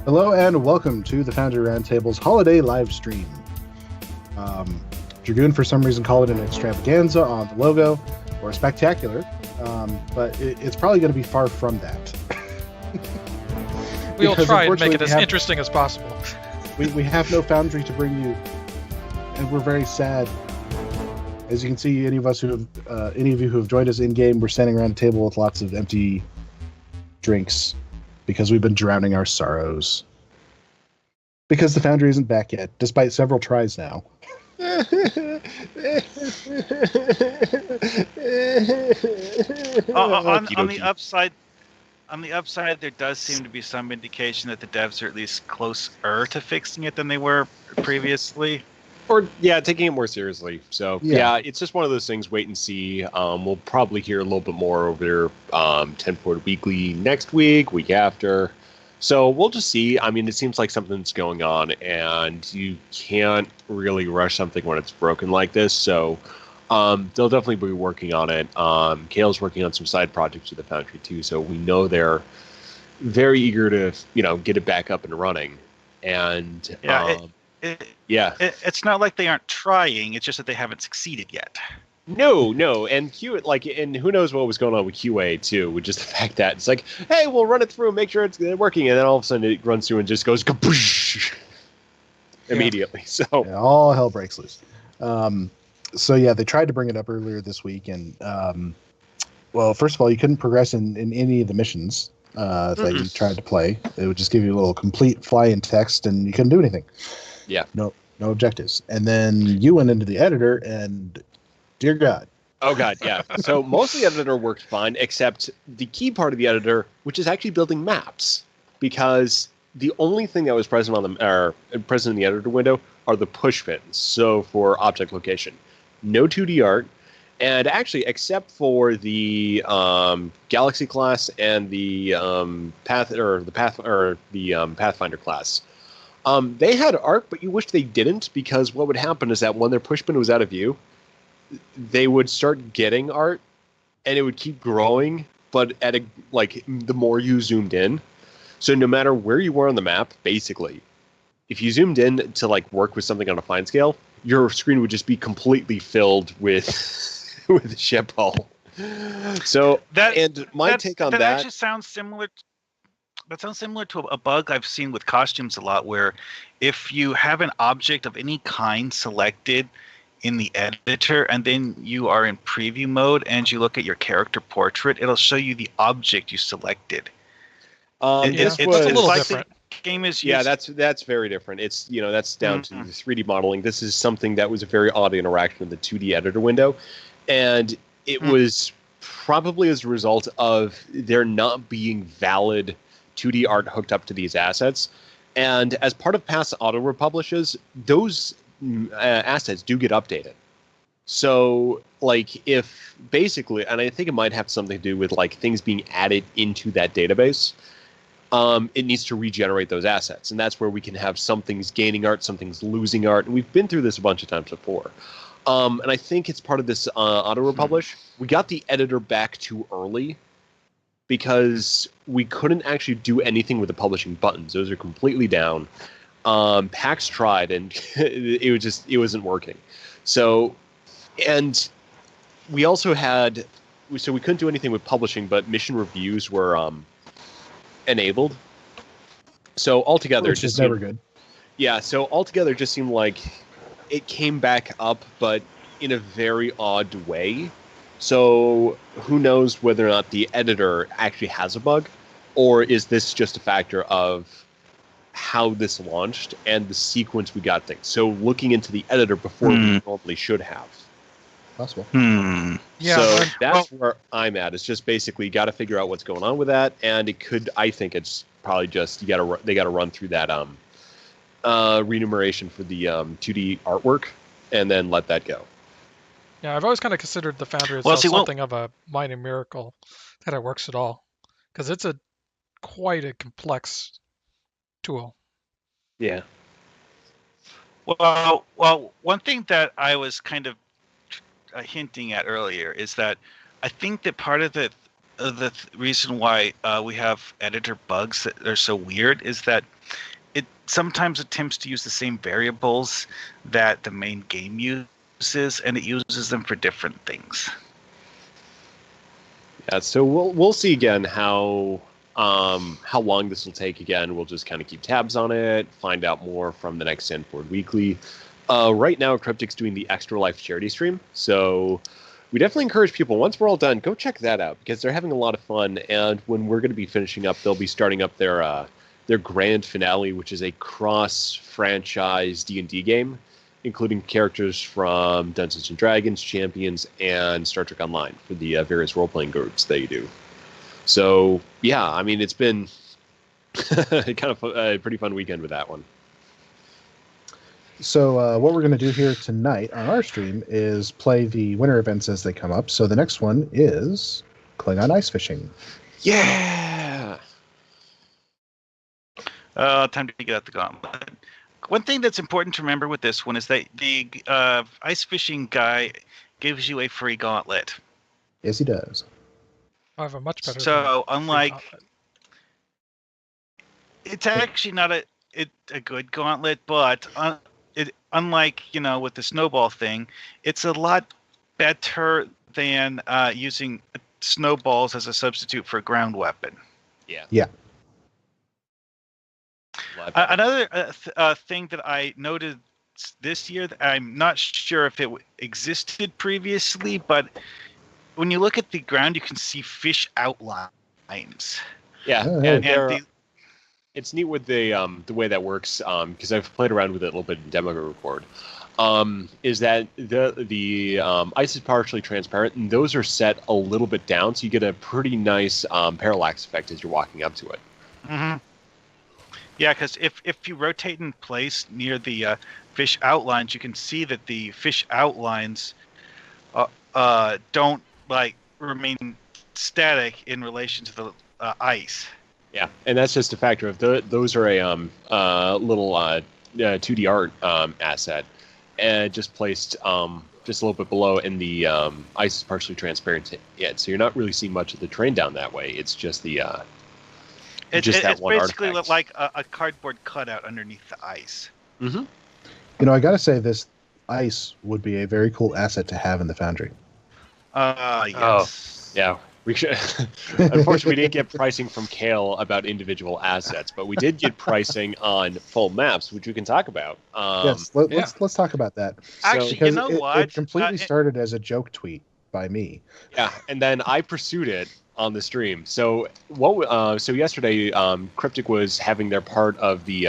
Hello and welcome to the Foundry Roundtable's holiday live stream. Dragoon, for some reason, called it an extravaganza on the logo, or spectacular, but it's probably going to be far from that. We'll try and make it as interesting as possible. We have no Foundry to bring you, and we're very sad. As you can see, any of you who have joined us in game, we're standing around a table with lots of empty drinks because we've been drowning our sorrows. Because the Foundry isn't back yet, despite several tries now. On the upside, there does seem to be some indication that the devs are at least closer to fixing it than they were previously. Or, taking it more seriously. So, it's just one of those things, wait and see. We'll probably hear a little bit more over 10-Port Weekly next week after. So, we'll just see. I mean, it seems like something's going on, and you can't really rush something when it's broken like this. So, they'll definitely be working on it. Kale's working on some side projects with the Foundry, too, so we know they're very eager to, get it back up and running. And... it's not like they aren't trying. It's just that they haven't succeeded yet. No, and and who knows what was going on with QA too, with just the fact that it's like, hey, we'll run it through and make sure it's working, and then all of a sudden it runs through and just goes kaboosh immediately. So all hell breaks loose. They tried to bring it up earlier this week, and first of all, you couldn't progress in any of the missions that you tried to play. It would just give you a little complete fly-in text, and you couldn't do anything. Yeah. No objectives. And then you went into the editor, and dear God. Oh, God, yeah. So most of the editor worked fine, except the key part of the editor, which is actually building maps. Because the only thing that was present in the editor window are the push pins. So for object location. No 2D art. And actually, except for the Galaxy class and the Pathfinder class, they had art, but you wish they didn't, because what would happen is that when their push pin was out of view, they would start getting art, and it would keep growing, but the more you zoomed in. So no matter where you were on the map, basically, if you zoomed in to work with something on a fine scale, your screen would just be completely filled with with ship hull. So my take on that actually sounds similar. That sounds similar to a bug I've seen with costumes a lot, where if you have an object of any kind selected in the editor and then you are in preview mode and you look at your character portrait, it'll show you the object you selected. It's a little different. Game is that's very different. It's that's down to the 3D modeling. This is something that was a very odd interaction with the 2D editor window, and it was probably as a result of there not being valid 2D art hooked up to these assets. And as part of past auto republishes, those assets do get updated. So if basically, and I think it might have something to do with things being added into that database, it needs to regenerate those assets. And that's where we can have some things gaining art, some things losing art. And we've been through this a bunch of times before. And I think it's part of this auto republish. We got the editor back too early, because we couldn't actually do anything with the publishing buttons. Those are completely down. PAX tried, and it wasn't working. So, and we also we couldn't do anything with publishing, but mission reviews were enabled. So altogether, which is never good. Yeah, so altogether, it just seemed like it came back up, but in a very odd way. So who knows whether or not the editor actually has a bug, or is this just a factor of how this launched and the sequence we got things? So looking into the editor before we normally should have. Possible. Yeah. So that's where I'm at. It's just basically got to figure out what's going on with that, and I think it's probably just they got to run through that remuneration for the 2D artwork, and then let that go. Yeah, I've always kind of considered the Foundry itself something of a minor miracle that it works at all, because it's quite a complex tool. Yeah. Well, one thing that I was kind of hinting at earlier is that I think that part of the reason why we have editor bugs that are so weird is that it sometimes attempts to use the same variables that the main game uses, and it uses them for different things. Yeah, so we'll see again how long this will take. Again, we'll just kind of keep tabs on it, find out more from the next Sandboard Weekly. Right now, Cryptic's doing the Extra Life charity stream, so we definitely encourage people, once we're all done, go check that out, because they're having a lot of fun, and when we're going to be finishing up, they'll be starting up their grand finale, which is a cross-franchise D&D game, including characters from Dungeons & Dragons, Champions, and Star Trek Online for the various role-playing groups they do. So, yeah, I mean, it's been kind of a pretty fun weekend with that one. So what we're going to do here tonight on our stream is play the winter events as they come up. So the next one is Klingon Ice Fishing. Yeah! Time to get out the gauntlet. One thing that's important to remember with this one is that the ice fishing guy gives you a free gauntlet. Yes, he does. I have a much better. So unlike, it's actually not a good gauntlet, but unlike with the snowball thing, it's a lot better than using snowballs as a substitute for a ground weapon. Yeah. Yeah. Another thing that I noted this year, that I'm not sure if it existed previously, but when you look at the ground, you can see fish outlines. Yeah, Oh, and it's neat with the way that works, because I've played around with it a little bit in demo report. Is that the ice is partially transparent, and those are set a little bit down, so you get a pretty nice parallax effect as you're walking up to it. Mm-hmm. Yeah, because if you rotate in place near the fish outlines, you can see that the fish outlines don't remain static in relation to the ice. Yeah, and that's just a factor of those are a little 2D art asset, and just placed just a little bit below, and the ice is partially transparent yet, so you're not really seeing much of the terrain down that way. It's just the It's one basically artifact. like a cardboard cutout underneath the ice. Mm-hmm. I got to say, this ice would be a very cool asset to have in the Foundry. Yes. Yeah, we should. Unfortunately, we didn't get pricing from Kale about individual assets, but we did get pricing on full maps, which we can talk about. Yes, let's talk about that. Actually, Because what? it completely started as a joke tweet by me. Yeah, and then I pursued it on the stream. So so yesterday, Cryptic was having their part of the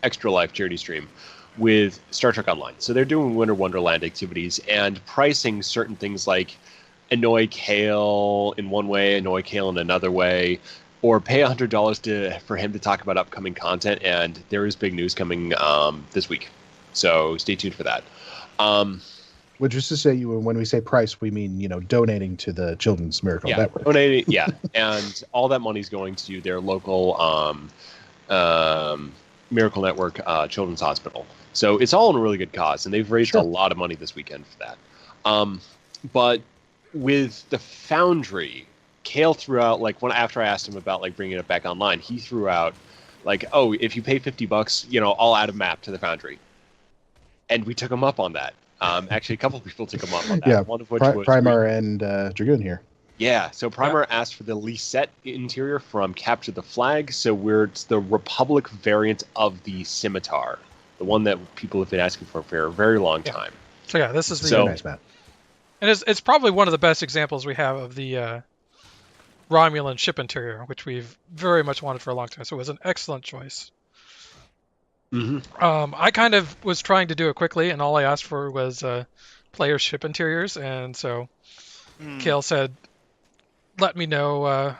Extra Life charity stream with Star Trek Online. So they're doing Winter Wonderland activities and pricing certain things like annoy Kale in one way, annoy Kale in another way, or pay $100 for him to talk about upcoming content. And there is big news coming this week, so stay tuned for that. Which is to say, when we say price, we mean donating to the Children's Miracle Network. Donating, yeah, and all that money's going to their local Miracle Network Children's Hospital. So it's all in a really good cause, and they've raised a lot of money this weekend for that. But with the Foundry, Kale threw out after I asked him about bringing it back online, he threw out if you pay $50, I'll add a map to the Foundry, and we took him up on that. Actually, a couple of people took him up on that. Yeah, one of which was Primer and Dragoon here. Yeah, so Primer asked for the Lisette interior from Capture the Flag, so it's the Republic variant of the Scimitar, the one that people have been asking for a very long time. So yeah, this is the Nice map. and it's probably one of the best examples we have of the Romulan ship interior, which we've very much wanted for a long time. So it was an excellent choice. Mm-hmm. I kind of was trying to do it quickly, and all I asked for was player ship interiors, and so Kale said, "Let me know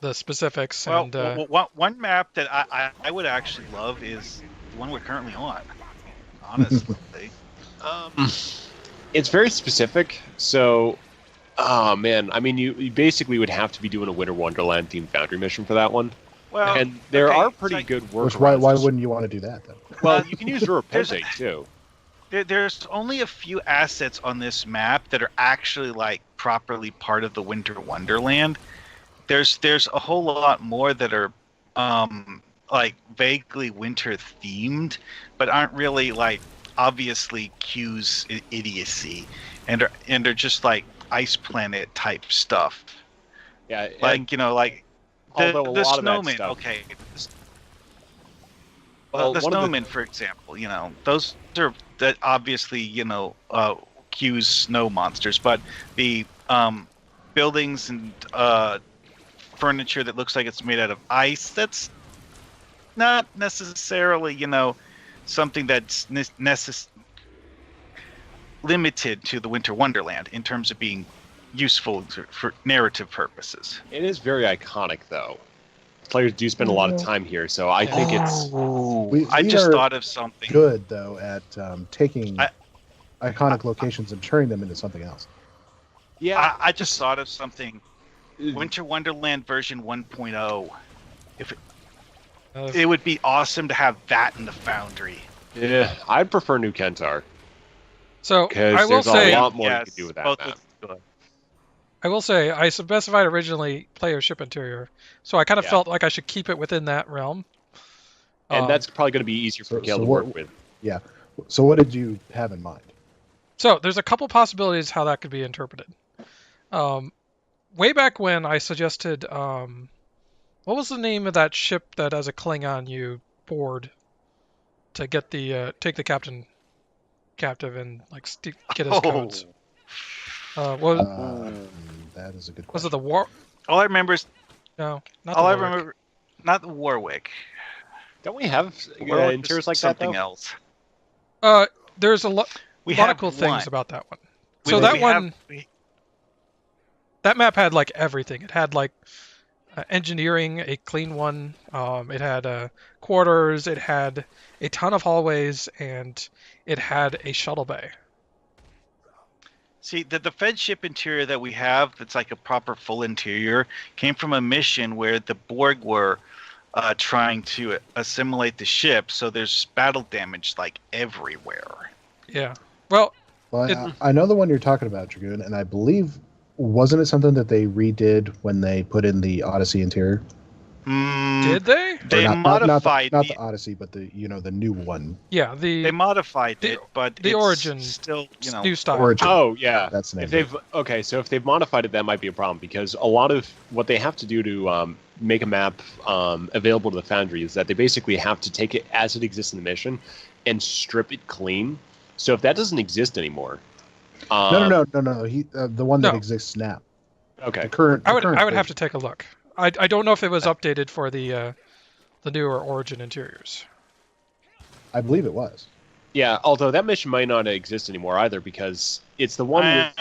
the specifics." Well, and one map that I would actually love is the one we're currently on. Honestly, It's very specific, so man, I mean, you basically would have to be doing a Winter Wonderland themed Foundry mission for that one. Well, and there are pretty so good Which, workarounds. why wouldn't you want to do that, though? Well, you can use Repose too. there's only a few assets on this map that are actually properly part of the Winter Wonderland. There's a whole lot more that are like vaguely winter themed, but aren't really like obviously Q's idiocy, and are just like Ice Planet type stuff. Yeah, like like although the a lot of that snowmen. stuff. Okay. Well, The one of the- snowmen, for example, those are that obviously Q's snow monsters, but the buildings and furniture that looks like it's made out of ice, that's not necessarily something that's limited to the Winter Wonderland in terms of being useful for narrative purposes. It is very iconic, though. Players do spend a lot of time here, so I think it's... I just thought of something. Good, though, at taking iconic locations and turning them into something else. Yeah, I just thought of something. Winter Wonderland version 1.0. It would be awesome to have that in the Foundry. Yeah, I'd prefer New Kentar. So Because I will there's say, a lot more you can do with that both map. look good. I will say, I specified originally player ship interior, so I kind of felt like I should keep it within that realm. And that's probably going to be easier for Kale to work with. Yeah. So what did you have in mind? So there's a couple possibilities how that could be interpreted. Way back when I suggested, what was the name of that ship that as a Klingon you board to get the take the captain captive and like get his codes? That is a good question. Was it the War? All I remember is No, not all the I Warwick. remember, not the Warwick. Don't we have Warwick interiors is like that, something though? else. There's a lot We of have cool one. things about that one. We- So we that have- one, we- that map had like everything. It had like engineering, a clean one. It had quarters. It had a ton of hallways, and it had a shuttle bay. See, the Fed ship interior that we have, that's like a proper full interior, came from a mission where the Borg were trying to assimilate the ship, so there's battle damage like everywhere. Yeah. Well, I know the one you're talking about, Dragoon, and I believe, wasn't it something that they redid when they put in the Odyssey interior? did they? They Or modified not the Odyssey, but the new one. Yeah. they modified it, but the it's Origin still new style. Origin. Oh, yeah. That's the name. If they've modified it, that might be a problem, because a lot of what they have to do to make a map available to the Foundry is that they basically have to take it as it exists in the mission and strip it clean. So if that doesn't exist anymore... No. He, the one that No. exists now. Okay. The current. I would have to take a look. I don't know if it was updated for the newer Origin interiors. I believe it was. Yeah, although that mission might not exist anymore either, because it's the one with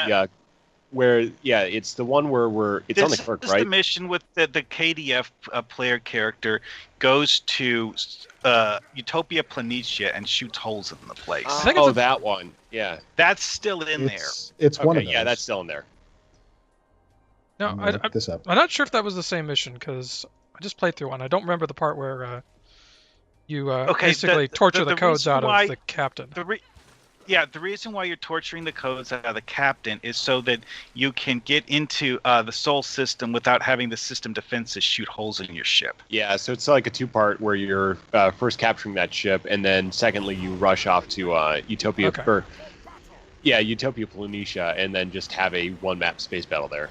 the, it's the one where it's on the clerk, This right? is the mission with the KDF player character goes to Utopia Planitia and shoots holes in the place. I think it's that one. Yeah. That's still in there. It's one of Okay, those. yeah, that's still in there. No, I'm gonna look this up. I'm not sure if that was the same mission because I just played through one. I don't remember the part where you basically torture the codes reason out why- of the captain. The reason why you're torturing the codes out of the captain is so that you can get into the Sol system without having the system defenses shoot holes in your ship. Yeah, so it's like a two-part where you're first capturing that ship, and then secondly you rush off to Utopia, Okay. Utopia Planitia, and then just have a one-map space battle there.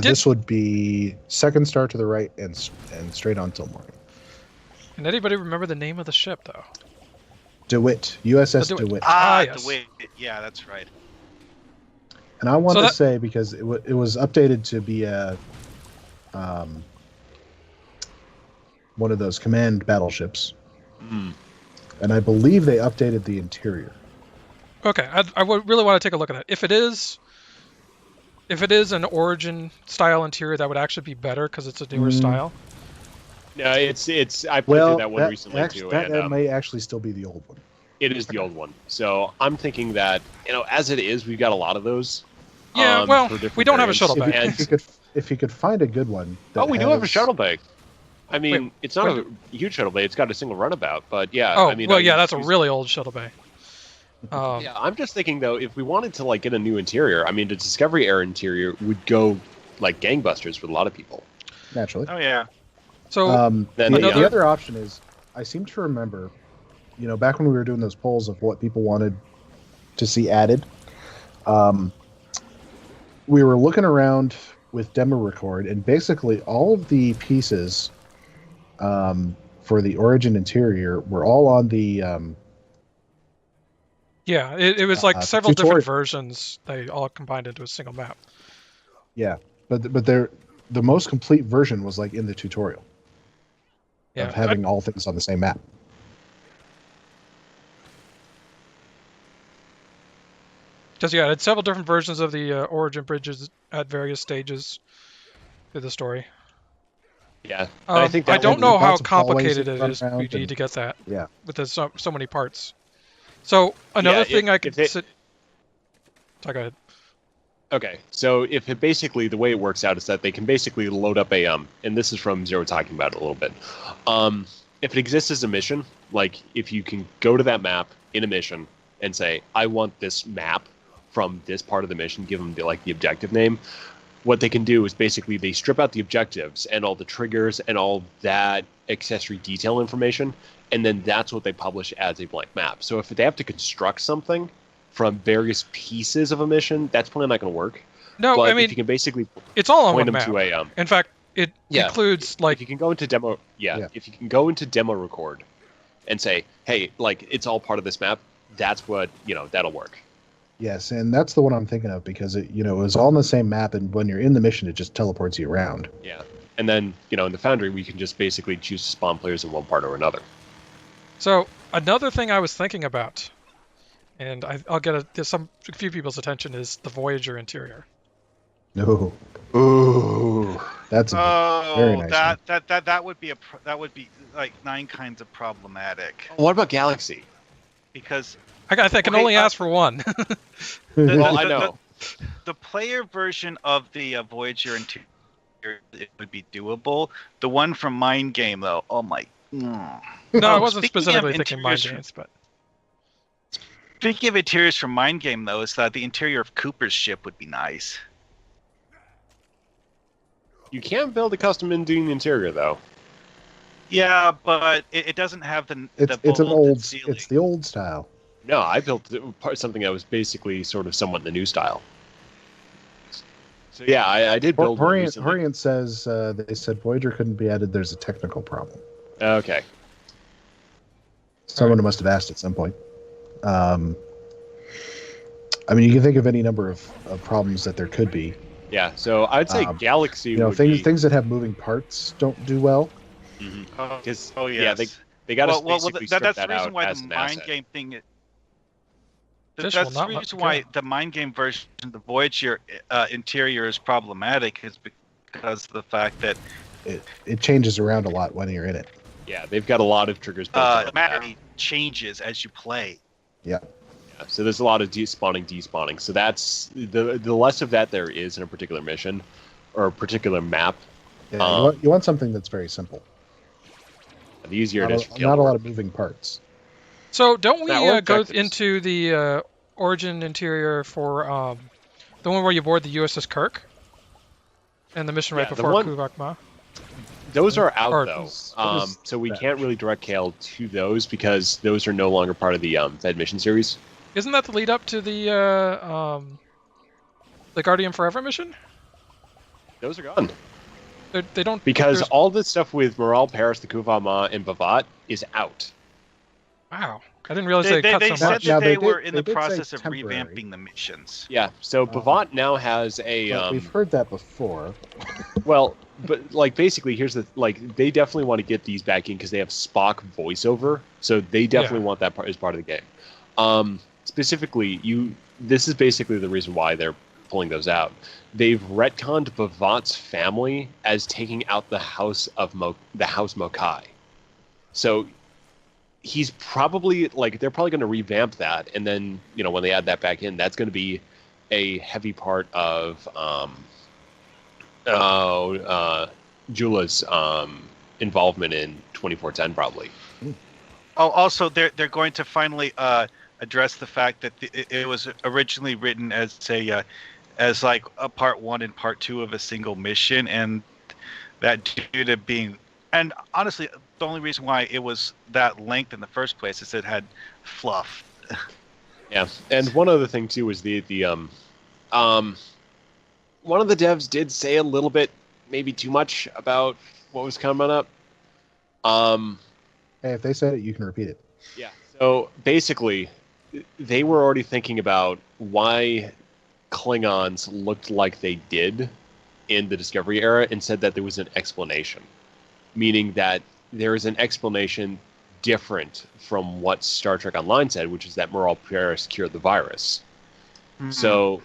This would be second star to the right and straight on till morning. Can anybody remember the name of the ship though? DeWitt, USS DeWitt. DeWitt. Yes. The way, yeah, that's right. And I want So to that- say, because it was updated to be a one of those command battleships, and I believe they updated the interior. Okay, I would really want to take a look at it. If it is an Origin style interior, that would actually be better because it's a newer style. No, it's I played through that one recently too, That and may actually still be the old one. it is the old one. So I'm thinking that, as it is, we've got a lot of those. Yeah, for well, different we don't have a variants. shuttle bay. And- If you could find a good one. That we do have a has- shuttle bay. I mean, Wait, it's not a huge shuttle bay. It's got a single runabout, but yeah. Oh, I mean, well, yeah, that's a really old shuttle bay. Yeah, I'm just thinking though, if we wanted to like get a new interior, I mean, the Discovery era interior would go like gangbusters with a lot of people. Naturally. Oh yeah. So Then the other option is, I seem to remember, back when we were doing those polls of what people wanted to see added, we were looking around with demo record, and basically all of the pieces for the Origin interior were all on the yeah, it was like several tutorial. different versions. They all combined into a single map. Yeah, but the most complete version was like in the tutorial of having all things on the same map. Because yeah, it's several different versions of the Origin bridges at various stages through the story. Yeah, I think I don't know how lots of hallways complicated that it run is. around We need and- to get that. Yeah. With the, so many parts. So another Yeah, thing I if could it- sit. Sorry, go ahead. Okay, so if it basically the way it works out is that they can basically load up a and this is from Zero talking about it a little bit. If it exists as a mission, like if you can go to that map in a mission and say, I want this map from this part of the mission, give them the objective name. What they can do is basically they strip out the objectives and all the triggers and all that accessory detail information, and then that's what they publish as a blank map. So if they have to construct something from various pieces of a mission, that's probably not going to work. No, But I mean if you can basically it's all on point one them map. to a In fact, it includes if like you can go into demo, Yeah. if you can go into demo record and say, hey, like it's all part of this map, that's what that'll work. Yes, and that's the one I'm thinking of because it was all on the same map, and when you're in the mission, it just teleports you around. Yeah, and then in the Foundry we can just basically choose to spawn players in one part or another. So another thing I was thinking about, and I'll get a few people's attention, is the Voyager interior. No, Ooh, that's a very nice one. That would be that would be like 9 kinds of problematic what about Galaxy? because I can only ask for one. Well, I know. The player version of the Voyager interior, it would be doable. The one from Mind Game though, oh my. No, I wasn't Speaking of specifically thinking mind interiors- games, but Speaking of interiors from Mind Game though, is that the interior of Cooper's ship would be nice. You can build a custom Indian interior though. Yeah, but it doesn't have the It's an vaulted old. ceiling. It's the old style. No, I built something that was basically sort of somewhat the new style. So yeah, I did build one recently. Horient says they said Voyager couldn't be added. There's a technical problem. Okay. Someone must have asked at some point. I mean, you can think of any number of problems that there could be. Yeah, so I'd say Galaxy. would Things that have moving parts don't do well. Because Oh yeah, yes. they got to well, basically that's strip the that reason out why as the an mind asset. game thing. This That's will the not reason go. why the mind game version of the Voyager interior is problematic, is because of the fact that It changes around a lot when you're in it. Yeah, they've got a lot of triggers built the into that. map changes as you play. Yeah. Yeah, so there's a lot of despawning. So that's the less of that there is in a particular mission or a particular map, Yeah, you want something that's very simple. the easier it is for Not a lot Gale. of moving parts. So don't we Now, or go objectives. into the Origin interior for the one where you board the USS Kirk and the mission right Yeah, the before one- Kuvakma? Those are out Or- though, what is so we that? can't really direct Kale to those because those are no longer part of the Fed mission series. Isn't that the lead up to the Guardian Forever mission? Those are gone They don't because there's- all this stuff with Morale, Paris, the Kuvama, and Bavat is out. Wow, I didn't realize They, they, cut they so said much. that Now, they they were did- in they the did say process of temporary. revamping the missions. Yeah, so Bavat now has a But we've heard that before. well, but like basically, here's the they definitely want to get these back in because they have Spock voiceover, so they definitely want that part as part of the game. Specifically, this is basically the reason why they're pulling those out. They've retconned Bavat's family as taking out the House Mokai. So he's probably they're probably going to revamp that, and then when they add that back in, that's going to be a heavy part of Jula's involvement in 2410 probably. Oh, also they're going to finally address the fact that it was originally written as like a part 1 and part 2 of a single mission, and that due to being, and honestly, the only reason why it was that length in the first place is it had fluff. Yeah, and one other thing too was the one of the devs did say a little bit, maybe too much, about what was coming up. Hey, if they said it, you can repeat it. Yeah. So basically, they were already thinking about why Klingons looked like they did in the Discovery era, and said that there was an explanation, meaning that there is an explanation different from what Star Trek Online said, which is that Moral Paris cured the virus. Mm-hmm. So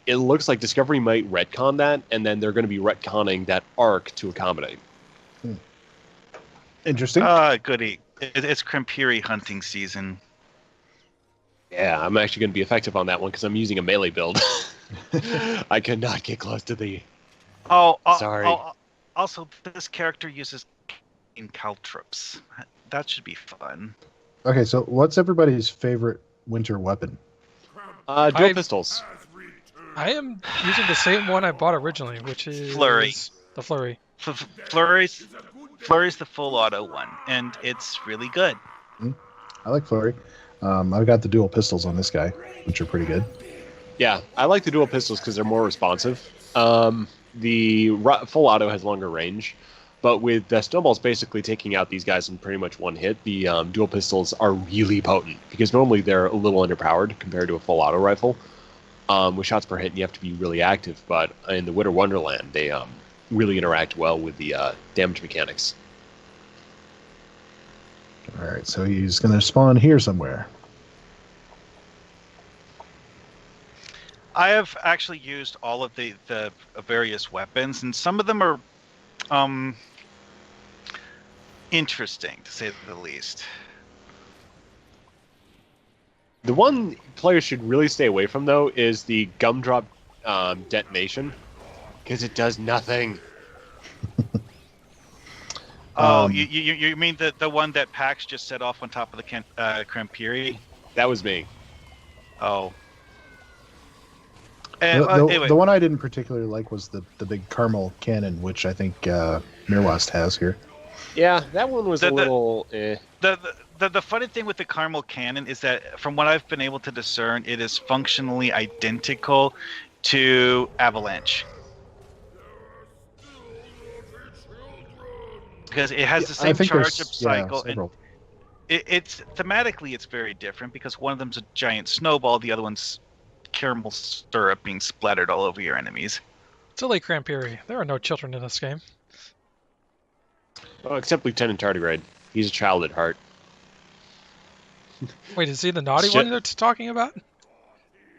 it looks like Discovery might retcon that, and then they're going to be retconning that arc to accommodate. Interesting. Goody. It's Krempiri hunting season. Yeah, I'm actually going to be effective on that one because I'm using a melee build. I cannot get close to the... Sorry. Also, this character uses caltrops. That should be fun. Okay, so what's everybody's favorite winter weapon? Dual pistols. I am using the same one I bought originally, which is Flurry. The Flurry. Flurry's the full auto one, and it's really good. I like Flurry. I've got the dual pistols on this guy, which are pretty good. Yeah, I like the dual pistols because they're more responsive. The full auto has longer range, but with snowballs basically taking out these guys in pretty much one hit, the dual pistols are really potent because normally they're a little underpowered compared to a full auto rifle. With shots per hit, you have to be really active, but in the Winter Wonderland, they really interact well with the damage mechanics. All right, so he's going to spawn here somewhere. I have actually used all of the various weapons, and some of them are interesting, to say the least. The one players should really stay away from, though, is the gumdrop detonation, because it does nothing. You mean the one that Pax just set off on top of the Krempiri? That was me. Oh. The one I didn't particularly like was the big caramel cannon, which I think Mirwast has here. Yeah, that one was a little... The funny thing with the caramel cannon is that, from what I've been able to discern, it is functionally identical to Avalanche. Because it has the same charge-up cycle. And it's thematically, it's very different because one of them's a giant snowball, the other one's caramel syrup being splattered all over your enemies. Silly Krempiri. There are no children in this game. Oh, except Lieutenant Tardigrade. He's a child at heart. Wait, is he the naughty one you're talking about?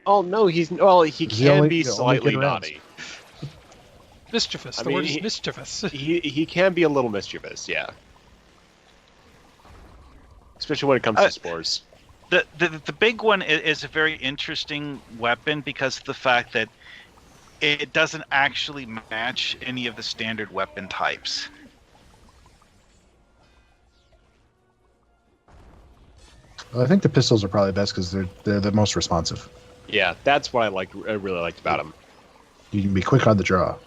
Oh no, he can be slightly naughty. Mischievous. The word is mischievous. He can be a little mischievous, yeah. Especially when it comes to spores. The big one is a very interesting weapon because of the fact that it doesn't actually match any of the standard weapon types. Well, I think the pistols are probably best because they're the most responsive. Yeah, that's what I really liked about them. You can be quick on the draw.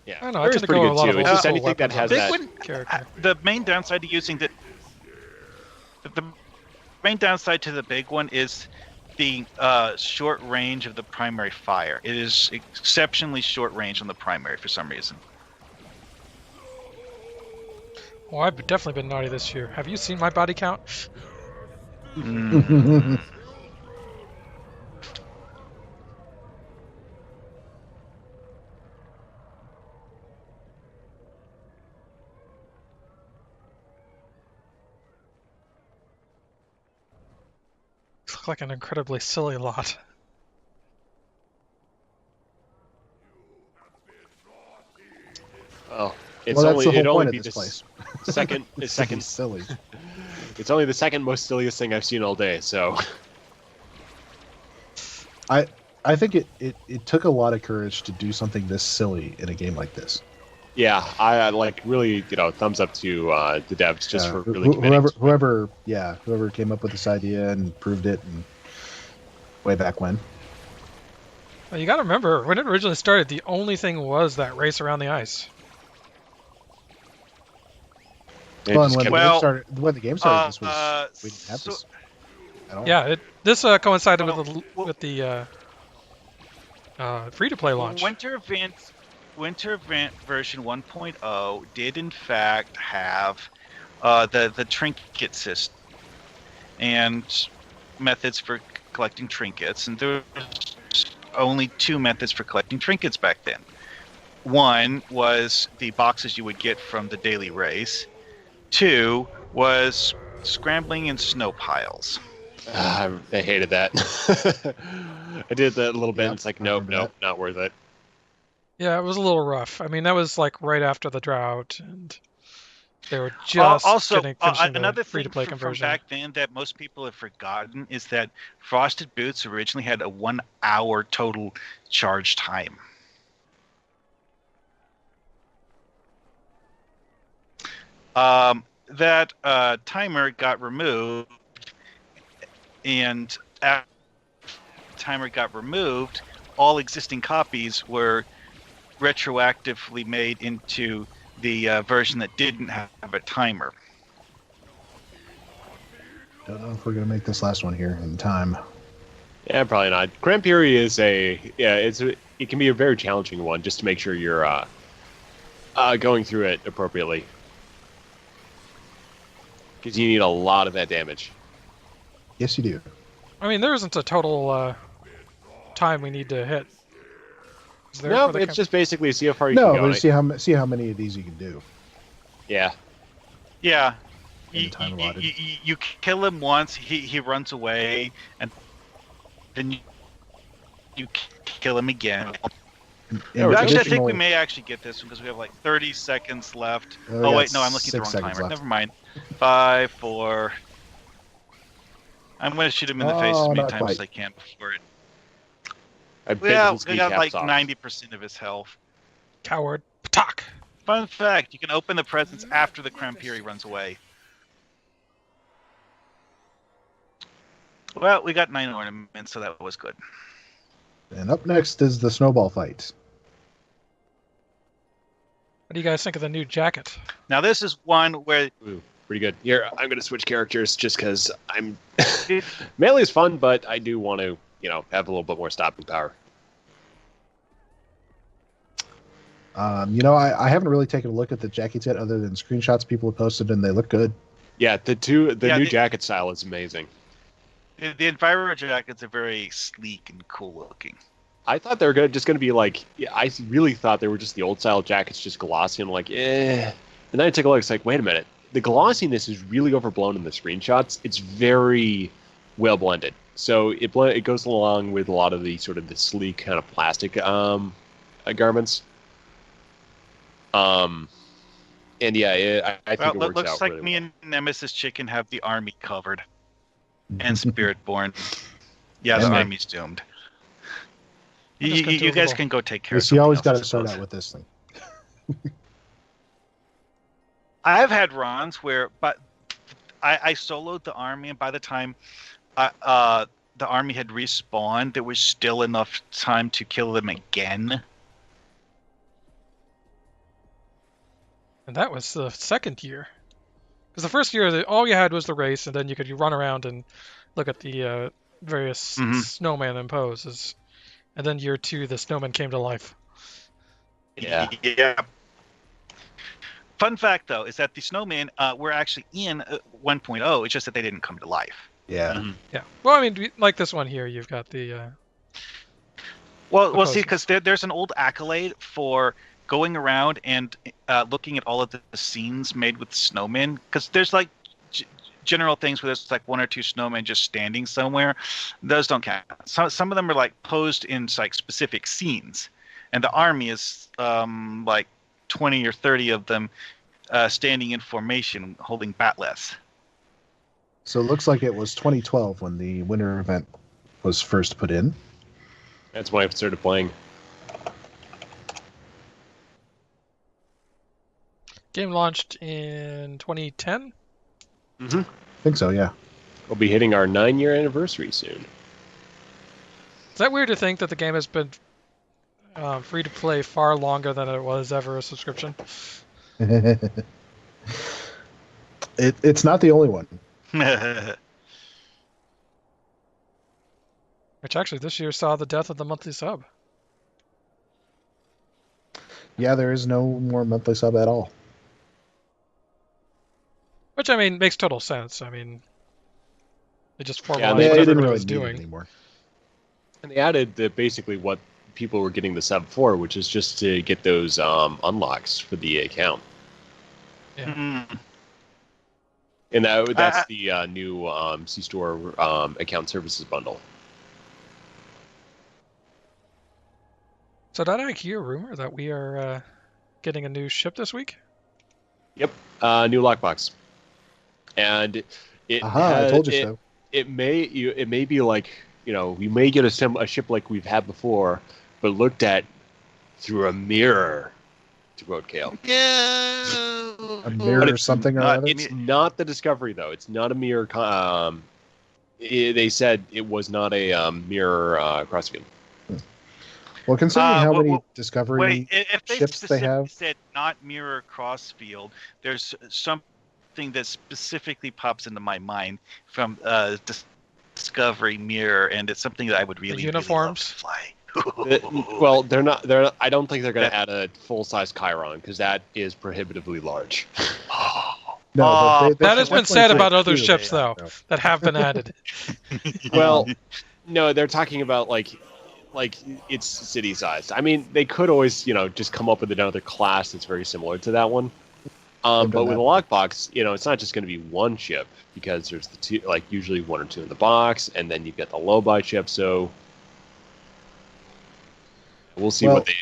Yeah, I don't know. I tend to go a lot of it's just anything that has that character. The main downside to using the main downside to the big one is the short range of the primary fire. It is exceptionally short range on the primary for some reason. Well, I've definitely been naughty this year. Have you seen my body count? Look like an incredibly silly lot. Oh, that's the whole point of this place. Second, it's silly. It's only the second most silliest thing I've seen all day. So, I think it took a lot of courage to do something this silly in a game like this. Yeah, I like really, thumbs up to the devs just for really committing. whoever came up with this idea and proved it, and way back when. Well, you got to remember, when it originally started, the only thing was that race around the ice. Well, and when the game started, we didn't have this at all. Yeah, this coincided with the free-to-play launch. Winter Event version 1.0 did in fact have the trinket system and methods for collecting trinkets, and there was only 2 methods for collecting trinkets back then. One was the boxes you would get from the daily race. 2 was scrambling in snow piles. I hated that. I did that a little bit. And it's like, nope, not worth it. Yeah, it was a little rough. I mean, that was like right after the drought, and they were just finishing another the free-to-play conversion. From back then that most people have forgotten is that Frosted Boots originally had a 1-hour total charge time. That timer got removed, and after the timer got removed, all existing copies were retroactively made into the version that didn't have a timer. Don't know if we're gonna make this last one here in time. Yeah, probably not. Grand Fury is it can be a very challenging one just to make sure you're going through it appropriately, because you need a lot of that damage. Yes, you do. I mean, there isn't a total time we need to hit. No, it's just basically see how far you can go. No, but see how many of these you can do. Yeah. Yeah. You kill him once, he runs away, and then you kill him again. Actually, I think we may actually get this one because we have like 30 seconds left. Oh wait, no, I'm looking at the wrong timer. Never mind. 5, 4. I'm going to shoot him in the face as many times as I can before it. We got like 90% of his health. Coward. Patak! Fun fact, you can open the presents after the Krampiri runs away. Well, we got 9 ornaments, so that was good. And up next is the snowball fight. What do you guys think of the new jacket? Now this is one where... Ooh, pretty good. Here, I'm going to switch characters just because I'm... Melee is fun, but I do want to, have a little bit more stopping power. I haven't really taken a look at the jackets yet, other than screenshots people have posted, and they look good. Yeah, the new jacket style is amazing. The Enviro jackets are very sleek and cool looking. I thought they were just going to be like... I really thought they were just the old style jackets, just glossy. I'm like, eh. And then I took a look, it's like, wait a minute. The glossiness is really overblown in the screenshots. It's very well blended. So it goes along with a lot of the sort of the sleek kind of plastic garments. And yeah, I think it works out looks like really me well. and Nemesis Chicken have the army covered. And Spiritborn. Yeah, the army's doomed. You guys can go take care of it. You always got to start out with this thing. I've had runs where, but I soloed the army, and by the time the army had respawned, there was still enough time to kill them again. And that was the second year. Because the first year, all you had was the race, and then you could run around and look at the various snowmen and poses. And then year 2, the snowmen came to life. Yeah. Fun fact, though, is that the snowmen were actually in 1.0. It's just that they didn't come to life. Yeah. Mm-hmm. Yeah. Well, I mean, like this one here, you've got the... Well, see, because there's an old accolade for going around and looking at all of the scenes made with snowmen, because there's like general things where there's like 1 or 2 snowmen just standing somewhere. Those don't count. Some of them are like posed in like specific scenes, and the army is like 20 or 30 of them standing in formation holding batleths. So it looks like it was 2012 when the winter event was first put in. That's when I started playing. Game launched in 2010. Mm-hmm. I think so, yeah. We'll be hitting our 9-year anniversary soon. Is that weird to think that the game has been free to play far longer than it was ever a subscription? It's not the only one. Which actually this year saw the death of the monthly sub. Yeah, there is no more monthly sub at all. Which, I mean, makes total sense. I mean, they just formalized Yeah, what they everybody didn't really was need it doing. anymore. And they added basically what people were getting the sub for, which is just to get those unlocks for the account. Yeah. Mm. And that's the new C-Store account services bundle. So did I hear a rumor that we are getting a new ship this week? Yep, new lockbox. And I told you so. It may be like, we may get a ship like we've had before, but looked at through a mirror, to quote Kale. Yeah. A mirror or something or other? It's not the Discovery, though. It's not a mirror. They said it was not a mirror crossfield. Well, considering how many wait, Discovery if they ships they have, said not mirror crossfield, there's something that specifically pops into my mind from Discovery mirror, and it's something that I would really uniforms? Really love to fly. Well, they're not. I don't think they're going to add a full-size Chiron because that is prohibitively large. no, but that has been said about other two ships, they have, though, that have been added. Well, no, they're talking about like it's city-sized. I mean, they could always, just come up with another class that's very similar to that one. But with a lockbox, it's not just going to be one ship because there's the two, like usually one or two in the box, and then you've got the low-buy ship. So we'll see what they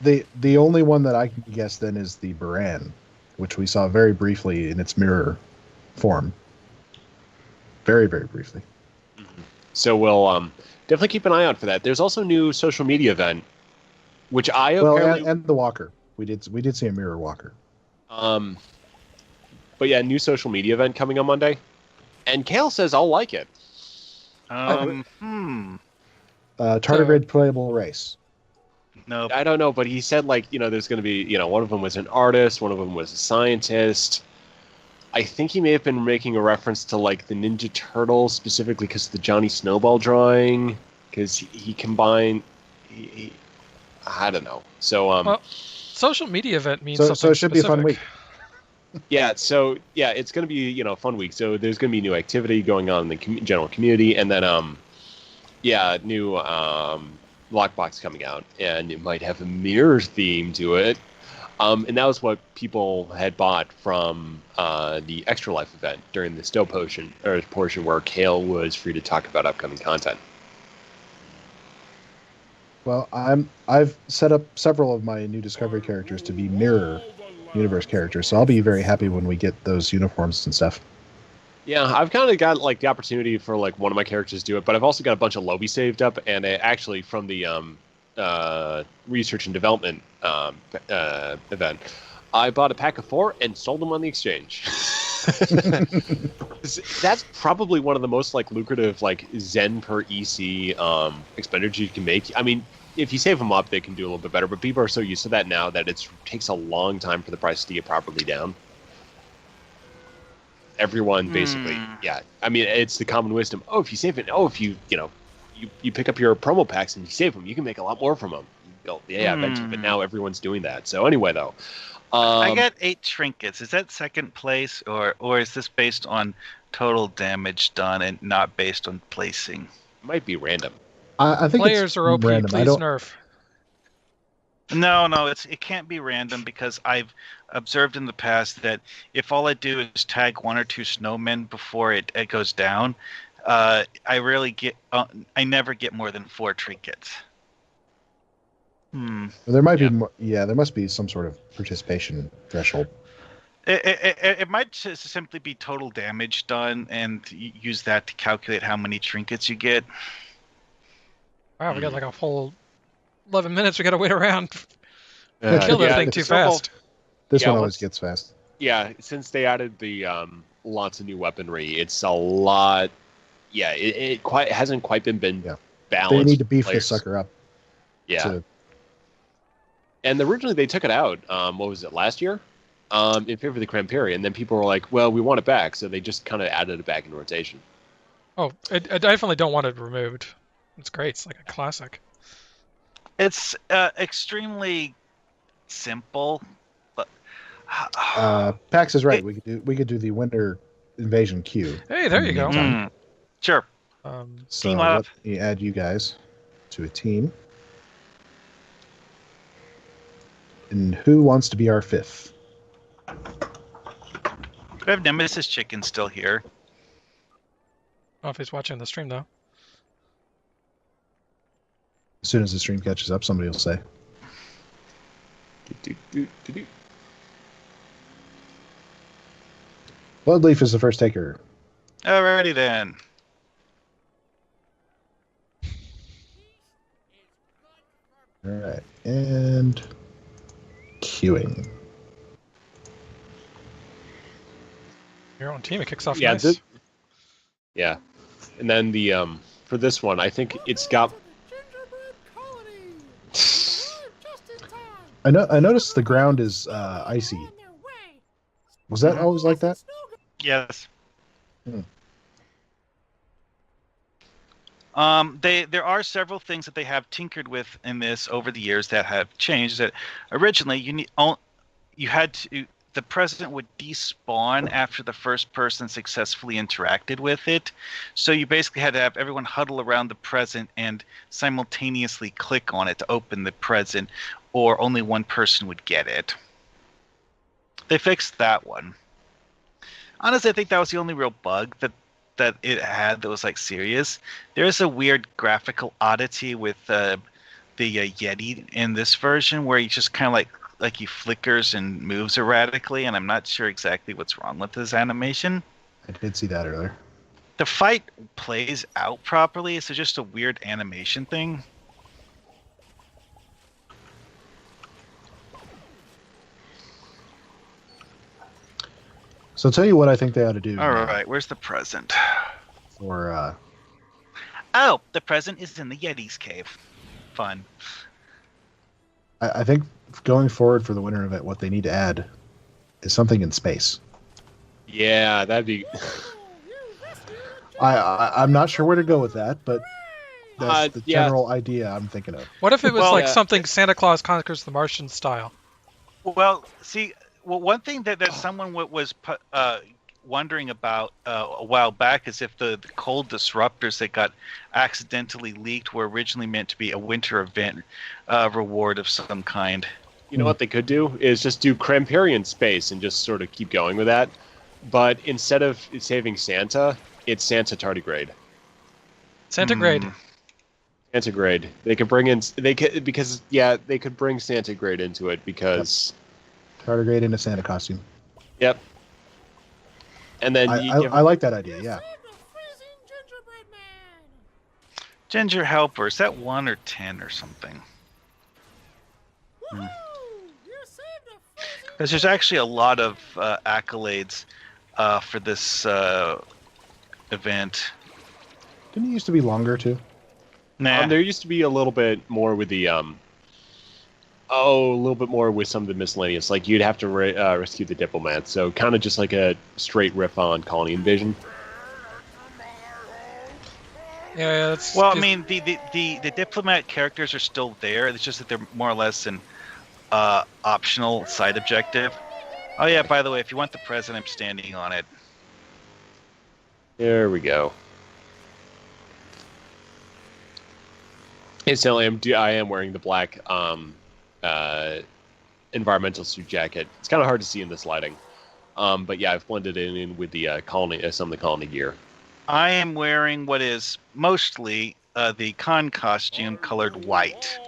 get. The only one that I can guess then is the Baran, which we saw very briefly in its mirror form. Very, very briefly. Mm-hmm. So we'll definitely keep an eye out for that. There's also a new social media event, which and the walker. We did see a mirror walker. But yeah, new social media event coming on Monday, and Kale says I'll like it. Tardigrade playable race. No, I don't know, but he said there's going to be one of them was an artist, one of them was a scientist. I think he may have been making a reference to the Ninja Turtles specifically because of the Johnny Snowball drawing, because he combined. I don't know. So well, social media event means so something it should specific. be a fun week. Yeah, so it's going to be a fun week. So there's going to be new activity going on in the general community, and then new lockbox coming out, and it might have a mirror theme to it. And that was what people had bought from the Extra Life event during the Stow portion where Kale was free to talk about upcoming content. Well, I've set up several of my new Discovery characters to be mirror universe characters, so I'll be very happy when we get those uniforms and stuff. Yeah, I've kind of got the opportunity for one of my characters to do it, but I've also got a bunch of Lobi saved up, and actually from the research and development event, I bought a pack of 4 and sold them on the exchange. That's probably one of the most lucrative Zen per EC expenditures you can make. I mean, if you save them up, they can do a little bit better, but people are so used to that now that it takes a long time for the price to get properly down. Everyone basically, yeah. I mean, it's the common wisdom. Oh, if you save it, if you you pick up your promo packs and you save them, you can make a lot more from them. Yeah, eventually, but now everyone's doing that. So anyway, though, I got 8 trinkets. Is that second place, or is this based on total damage done and not based on placing? It might be random. I think Players are OP. random. Please nerf. No, it can't be random because I've observed in the past that if all I do is tag 1 or 2 snowmen before it goes down, I never get more than 4 trinkets. Well, there might be more. Yeah, there must be some sort of participation threshold. It might just simply be total damage done, and use that to calculate how many trinkets you get. Wow, we got a whole 11 minutes. We got to wait around. Kill that thing too fast. This Yeah, one always once- gets fast. Yeah, since they added the lots of new weaponry, it's a lot. Yeah, it hasn't quite been Yeah. balanced. They need to beef players. this sucker up. Yeah, to- and originally they took it out. What was it, last year? In favor of the Cramperi, and then people were like, "Well, we want it back," so they just kind of added it back in rotation. Oh, I definitely don't want it removed. It's great. It's like a classic. It's extremely simple, but Pax is right. We could do the winter invasion queue. Hey, there you go. Sure. So Team up. let me add you guys to a team. And who wants to be our fifth? We have Nemesis Chicken still here. I don't know if he's watching the stream though. As soon as the stream catches up, somebody will say. Bloodleaf is the first taker. Alrighty then. All right, and queuing. Your own team. It kicks off Yeah, nice. Yeah, and then the for this one, I think it's got. I noticed the ground is icy. Was that always like that? Yes. Hmm. There are several things that they have tinkered with in this over the years that have changed. That originally the president would despawn after the first person successfully interacted with it. So you basically had to have everyone huddle around the present and simultaneously click on it to open the present, or only one person would get it. They fixed that one. Honestly, I think that was the only real bug that it had that was like serious. There is a weird graphical oddity with the Yeti in this version where he just kind of like he flickers and moves erratically, and I'm not sure exactly what's wrong with his animation. I did see that earlier. The fight plays out properly, so just a weird animation thing. So I'll tell you what I think they ought to do. All right, where's the present? For Oh, the present is in the Yeti's cave. Fun. I think going forward for the winter event, what they need to add is something in space. Yeah, that'd be. I'm not sure where to go with that, but that's the yeah. general idea I'm thinking of. What if it was Well, like yeah. something Santa Claus Conquers the Martian style? Well, see, one thing that someone was wondering about a while back is if the cold disruptors that got accidentally leaked were originally meant to be a winter event reward of some kind. You know what they could do is just do Cramperian space and just sort of keep going with that. But instead of saving Santa, it's Santa tardigrade. Centigrade. Centigrade. They could bring in they could bring Centigrade into it because Tardigrade in a Santa costume. Yep. And then I like that idea. Yeah. Ginger Helper, is that 1 or 10 or something? Because there's actually a lot of accolades for this event. Didn't it used to be longer too? Nah. there used to be a little bit more with the a little bit more with some of the miscellaneous. Like you'd have to rescue the diplomat, so kind of just like a straight riff on Colony Invasion. Yeah, that's. Well, I mean, the diplomat characters are still there. It's just that they're more or less an optional side objective. Oh yeah, by the way, if you want the present, I'm standing on it. There we go. Instantly, I am wearing the black environmental suit jacket. It's kind of hard to see in this lighting, but yeah, I've blended it in with the colony, some of the colony gear. I am wearing what is mostly the con costume colored white.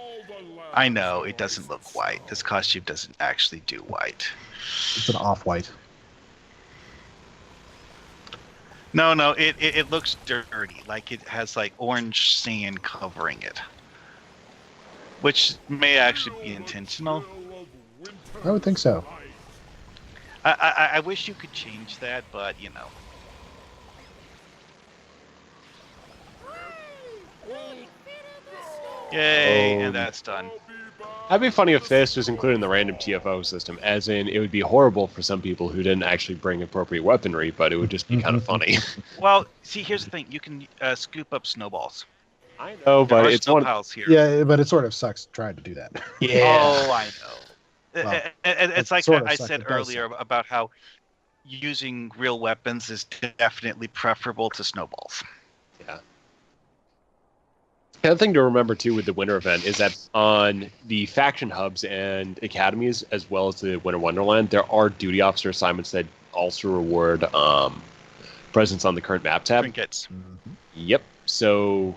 I know it doesn't look white. This costume doesn't actually do white. It's an off-white. No, it looks dirty. Like it has like orange sand covering it, which may actually be intentional. I would think so. I wish you could change that, but you know. Yay, and that's done. That'd be funny if this was included in the random TFO system, as in it would be horrible for some people who didn't actually bring appropriate weaponry, but it would just be kind of funny. Well, see, here's the thing: you can scoop up snowballs. I know, There but are it's snow one. piles here. Yeah, but it sort of sucks trying to do that. Oh, I know. Well, It's like sort of I sucks, said it does earlier about how using real weapons is definitely preferable to snowballs. Yeah. The other thing to remember too with the winter event is that on the faction hubs and academies, as well as the Winter Wonderland, there are duty officer assignments that also reward presence on the current map tab. Trinkets. Yep. So,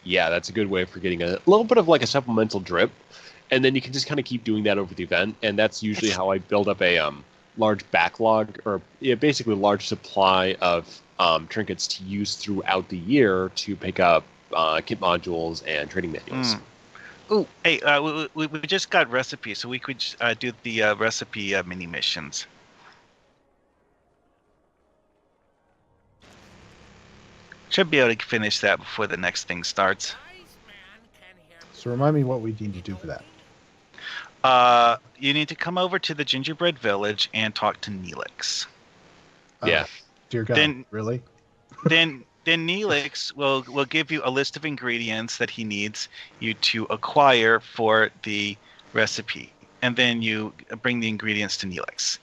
yeah, that's a good way for getting a little bit of like a supplemental drip, and then you can just kind of keep doing that over the event. And that's usually how I build up a large backlog, or basically a large supply of trinkets to use throughout the year to pick up kit modules and trading manuals. Oh, hey, we just got recipes, so we could do the recipe mini missions. Should be able to finish that before the next thing starts. So remind me what we need to do for that. You need to come over to the Gingerbread Village and talk to Neelix. Yeah. Dear God, really? Then Neelix will give you a list of ingredients that he needs you to acquire for the recipe, and then you bring the ingredients to Neelix.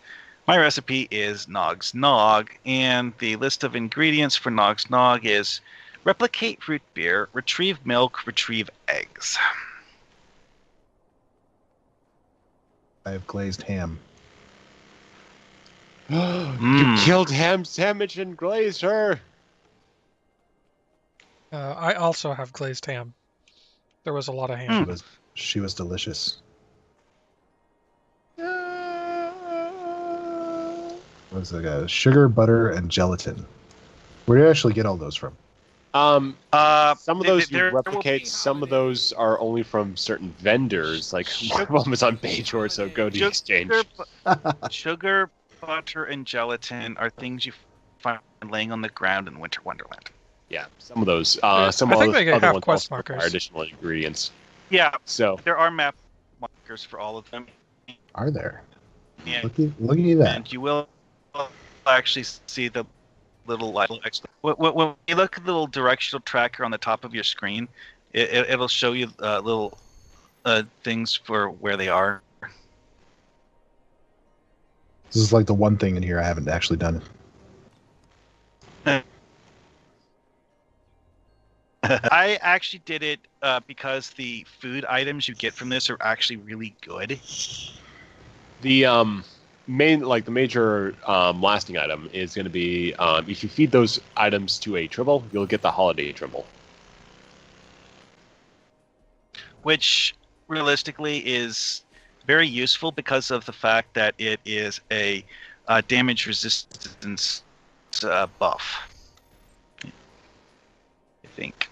My recipe is Nog's Nog, and the list of ingredients for Nog's Nog is replicate root beer, retrieve milk, retrieve eggs. I have glazed ham. You killed ham sandwich and glazed her. I also have glazed ham. There was a lot of ham. She was delicious. What was it? Sugar, butter, and gelatin. Where do you actually get all those from? Some of those you there will replicate. be- Some of those are only from certain vendors. Like one of them is on Bajor, so go to the exchange. Sugar, butter, and gelatin are things you find laying on the ground in Winter Wonderland. Yeah, some of those. I Some think other, they get other half ones quest also require markers. additional ingredients. Yeah, So there are map markers for all of them. Are there? Yeah. Look at that. And you will actually see the little when you look at the little directional tracker on the top of your screen, it'll show you little things for where they are. This is like the one thing in here I haven't actually done. I actually did it because the food items you get from this are actually really good. the major lasting item is going to be if you feed those items to a tribble, you'll get the holiday tribble. Which realistically is very useful because of the fact that it is a damage resistance buff. I think.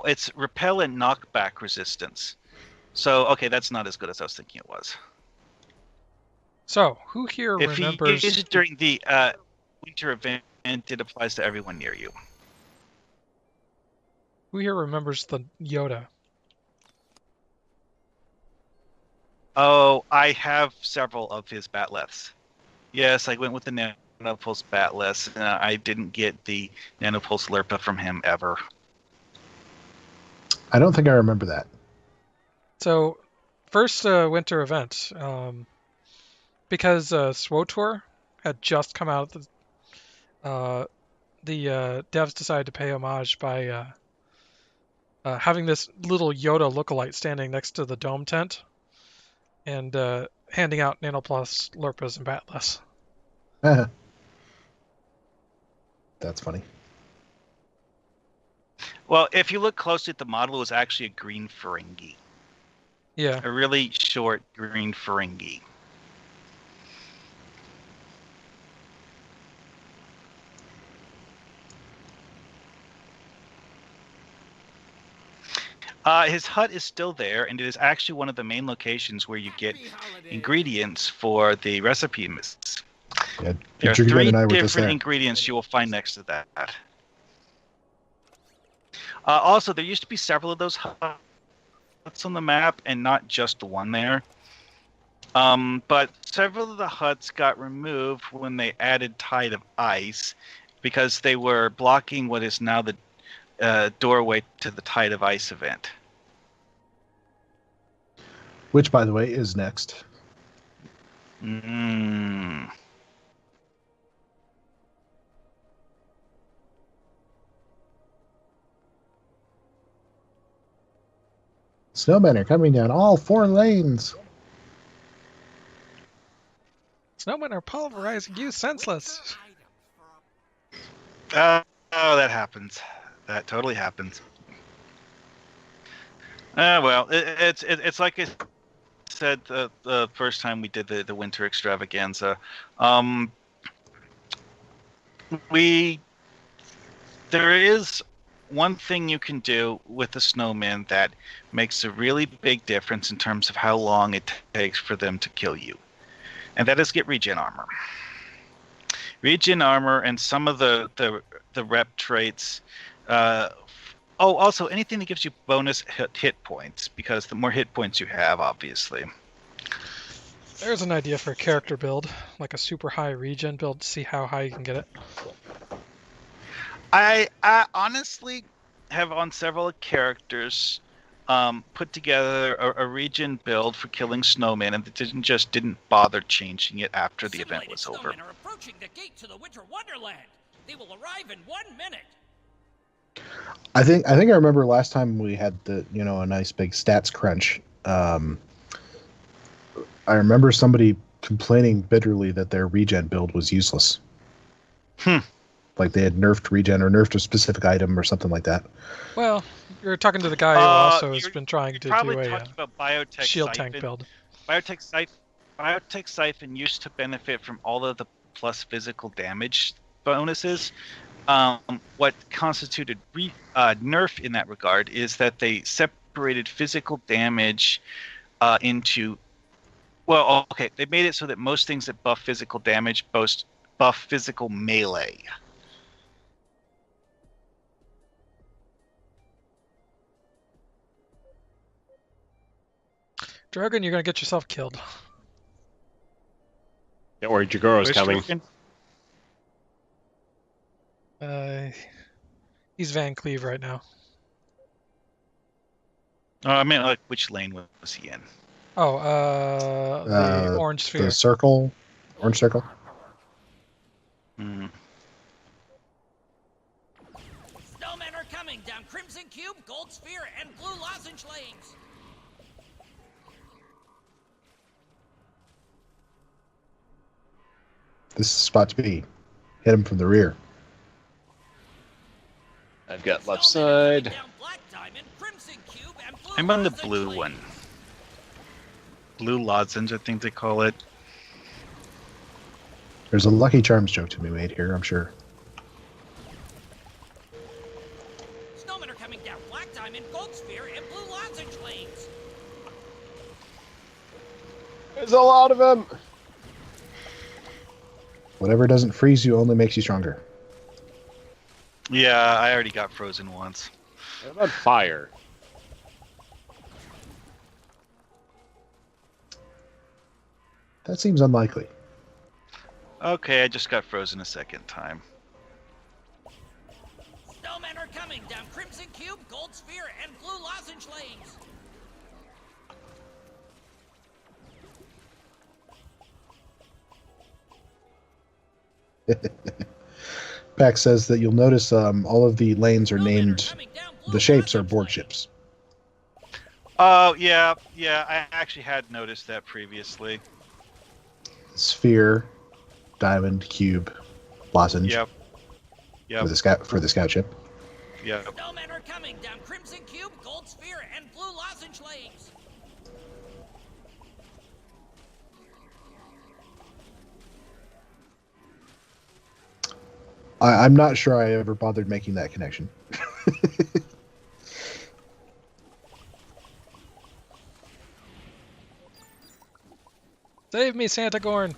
It's repel and knockback resistance. So, okay, that's not as good as I was thinking it was. So, who here If remembers? you use it during the winter event, it applies to everyone near you. Who here remembers the Yoda? Oh, I have several of his batleths. Yes, I went with the Nanopulse batleths. I didn't get the Nanopulse Lerpa from him ever. I don't think I remember that. So, first winter event, because SWOTOR had just come out, the devs decided to pay homage by having this little Yoda lookalike standing next to the dome tent and handing out Nanoplus, Lerpas, and Batless. That's funny. Well, if you look closely at the model, it was actually a green Ferengi. Yeah. A really short green Ferengi. His hut is still there, and it is actually one of the main locations where you get ingredients for the recipe mix. Yeah, There are Judy three and I were just different there. ingredients you will find next to that. Also, there used to be several of those huts on the map, and not just the one there. But several of the huts got removed when they added Tide of Ice, because they were blocking what is now the doorway to the Tide of Ice event. Which, by the way, is next. Mm. Snowmen are coming down all 4 lanes. Snowmen are pulverizing you senseless. Oh, that happens. That totally happens. Well, it's like I said the first time we did the winter extravaganza. There is one thing you can do with the snowman that makes a really big difference in terms of how long it takes for them to kill you, and that is get regen armor. Regen armor and some of the rep traits. Also anything that gives you bonus hit points, because the more hit points you have, obviously. There's an idea for a character build, like a super high regen build, to see how high you can get it. I honestly have on several characters put together a regen build for killing snowmen, and didn't bother changing it after the event was over. Snowmen are approaching the gate to the Winter Wonderland. They will arrive in 1 minute. I think I remember last time we had a nice big stats crunch. I remember somebody complaining bitterly that their regen build was useless. Like they had nerfed regen or nerfed a specific item or something like that. Well, you're talking to the guy who also has been trying to do a Biotech shield Siphon. tank build. Biotech Siphon used to benefit from all of the plus physical damage bonuses. What constituted nerf in that regard is that they separated physical damage into... Well, okay, they made it so that most things that buff physical damage buff physical melee. Dragon, you're going to get yourself killed. Don't worry, Jagoro's coming. He's Van Cleave right now. I mean, like, which lane was he in? Oh, the orange sphere. The circle, orange circle. Mm. Snowmen are coming down Crimson Cube, Gold Sphere, and Blue Lozenge lanes. This is the spot to be. Hit him from the rear. I've got left Snowmen are coming side. down Black Diamond, Crimson Cube, and Blue I'm on the Lozenge blue lanes. one. Blue lozenge, I think they call it. There's a Lucky Charms joke to be made here, I'm sure. Snowmen are coming down Black Diamond, Gold Sphere, and Blue Lozenge lanes. There's a lot of them. Whatever doesn't freeze you only makes you stronger. Yeah, I already got frozen once. What about fire? That seems unlikely. Okay, I just got frozen a second time. Snowmen are coming down Crimson Cube, Gold Sphere, and Blue Lozenge lanes. Pax says that you'll notice all of the lanes are Snowmen named, coming down Blue the shapes are Lozenge board lanes. ships. Oh, yeah, I actually had noticed that previously. Sphere, diamond, cube, lozenge. Yep. For the scout ship. Yep. Snowmen are coming down Crimson Cube, Gold Sphere, and Blue Lozenge lanes. I'm not sure I ever bothered making that connection. Save me, Santa Gorn.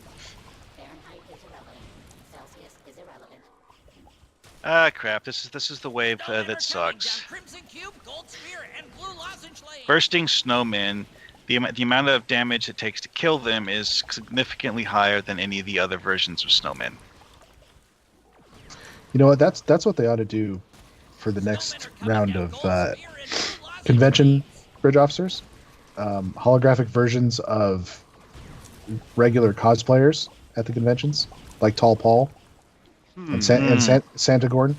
Fahrenheit is irrelevant. Celsius is irrelevant. Ah, crap. This is the wave Snowmen are that coming sucks. down Crimson Cube, Gold Sphere, and Blue Lozenge Lane. Bursting snowmen, the amount of damage it takes to kill them is significantly higher than any of the other versions of snowmen. You know what? That's what they ought to do for the next round of convention bridge officers. Holographic versions of regular cosplayers at the conventions, like Tall Paul and Santa Gordon.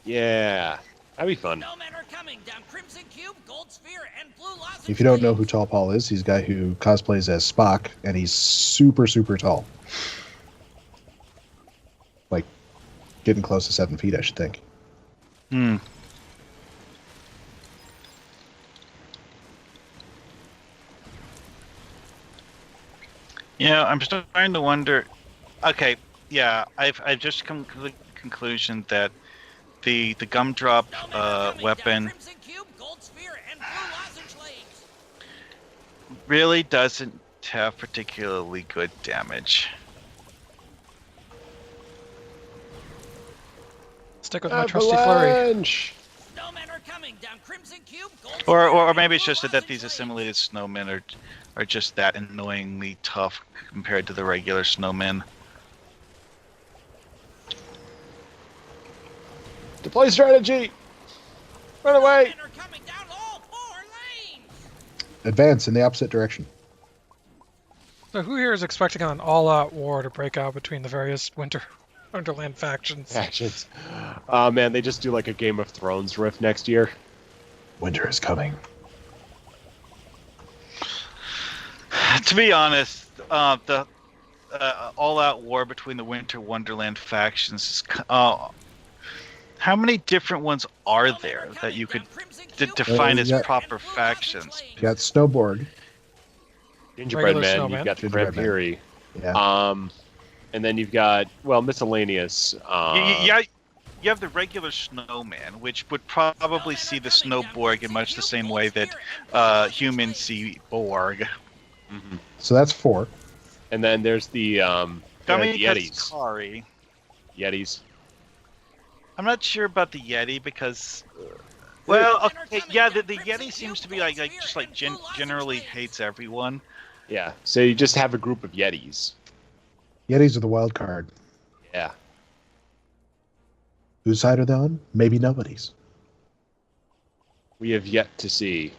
Yeah, that'd be fun. Snowmen are coming down Crimson Cube, Gold Sphere, and Blue Lozenge If you don't know Lane. who Tall Paul is, he's a guy who cosplays as Spock, and he's super, super tall. Like, getting close to 7 feet, I should think. Hmm. Yeah, I'm starting to wonder. Okay, yeah, I've just come to the conclusion that the gumdrop Snowmen are coming down weapon Crimson Cube, Gold Sphere, and Blue Lozenge Lanes. really doesn't have particularly good damage. Stick with my trusty flurry. Avalanche! Snowmen are coming down Crimson Cube, Gold Or Sphere, and maybe it's Blue just that Lozenge these Lanes. assimilated snowmen are just that annoyingly tough compared to the regular snowmen. Deploy strategy! Run away! Snowmen are coming down all 4 lanes. Advance in the opposite direction. So who here is expecting an all-out war to break out between the various Wonderland factions? Actions. Oh man, they just do like a Game of Thrones riff next year. Winter is coming. To be honest, the all-out war between the Winter Wonderland factions is. How many different ones are there that you could define as yeah. proper factions? You got Snowborg. Gingerbread Regular Man, snowman. you've got the Gingerbread Man. Vampiri. Yeah. And then you've got, well, miscellaneous. Yeah, you have the regular snowman, which would probably see the Snowborg in much the same way that humans see Borg. Mhm. So that's 4. And then there's the Yetis. Sorry. Yetis. I'm not sure about the Yeti because, well, okay, yeah, the Yeti seems to be like generally hates everyone. Yeah, so you just have a group of Yetis. Yetis are the wild card. Yeah. Whose side are they on? Maybe nobody's. We have yet to see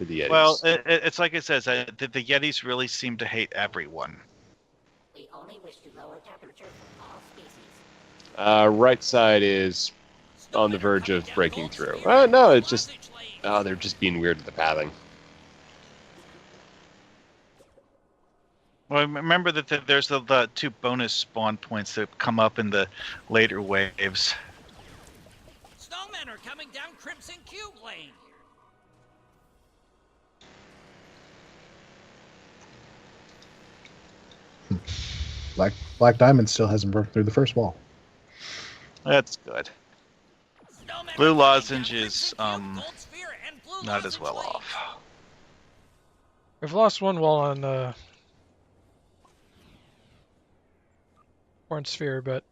the Yetis. Well, it's like it says, the Yetis really seem to hate everyone. We only wish to lower temperature for all species. Right side is on the verge of breaking through. No, it's just... Oh, they're just being weird with the pathing. Well, remember that there's the 2 bonus spawn points that come up in the later waves. Snowmen are coming down Crimson Cube Lane. Black Diamond still hasn't broken through the first wall. That's good. Snowmen Blue are coming down Lozenge is Crimson Cube, Gold Sphere, and Blue not as Lozenge well Lanes. off. We've lost one wall on Orange Sphere, but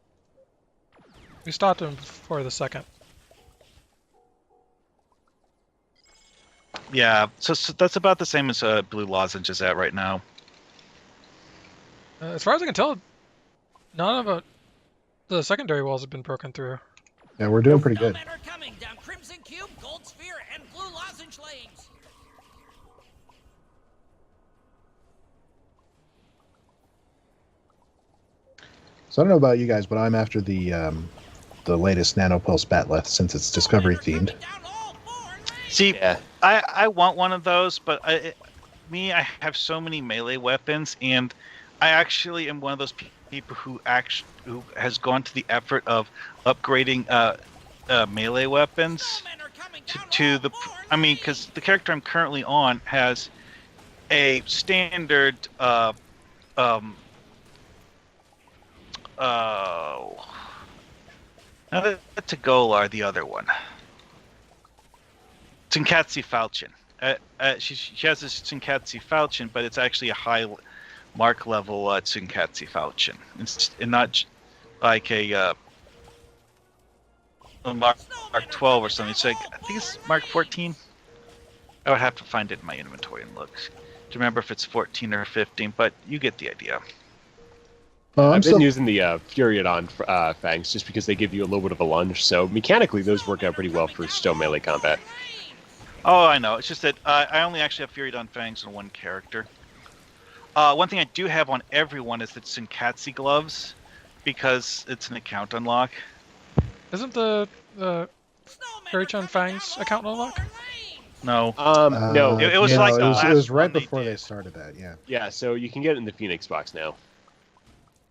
we stopped him before the second. Yeah, so that's about the same as Blue Lozenge is at right now. As far as I can tell, none of the secondary walls have been broken through. Yeah, we're doing pretty good. Snowmen are coming down Crimson Cube, Gold Sphere, and Blue Lozenge Lanes. So I don't know about you guys, but I'm after the latest Nanopulse Batleth since it's Discovery themed. Coming down all 4 lanes. See, Yeah. I want one of those, but I have so many melee weapons, and I actually am one of those people who has gone to the effort of upgrading melee weapons Snowmen are coming down to all the. 4 I mean, lanes. because the character I'm currently on has a standard. Now that's a Golar, the other one. Tsinkatsi Falchion. She has this Tsinkatsi Falchion, but it's actually a Mark level Tsunkatsu Falchion. It's not like a Mark 12 or something. It's like, I think it's Mark 14. I would have to find it in my inventory and look to remember if it's 14 or 15, but you get the idea. I've been using the Furiodon Fangs just because they give you a little bit of a lunge, so mechanically those work out pretty well for stone melee combat. Oh, I know. It's just that I only actually have Furiodon Fangs on one character. One thing I do have on everyone is the Tsunkatsu gloves, because it's an account unlock. Isn't the Fairy-chan Fangs account unlock? No. No. It was like the it last was right one they before they did. started that. Yeah. Yeah, so you can get it in the Phoenix box now.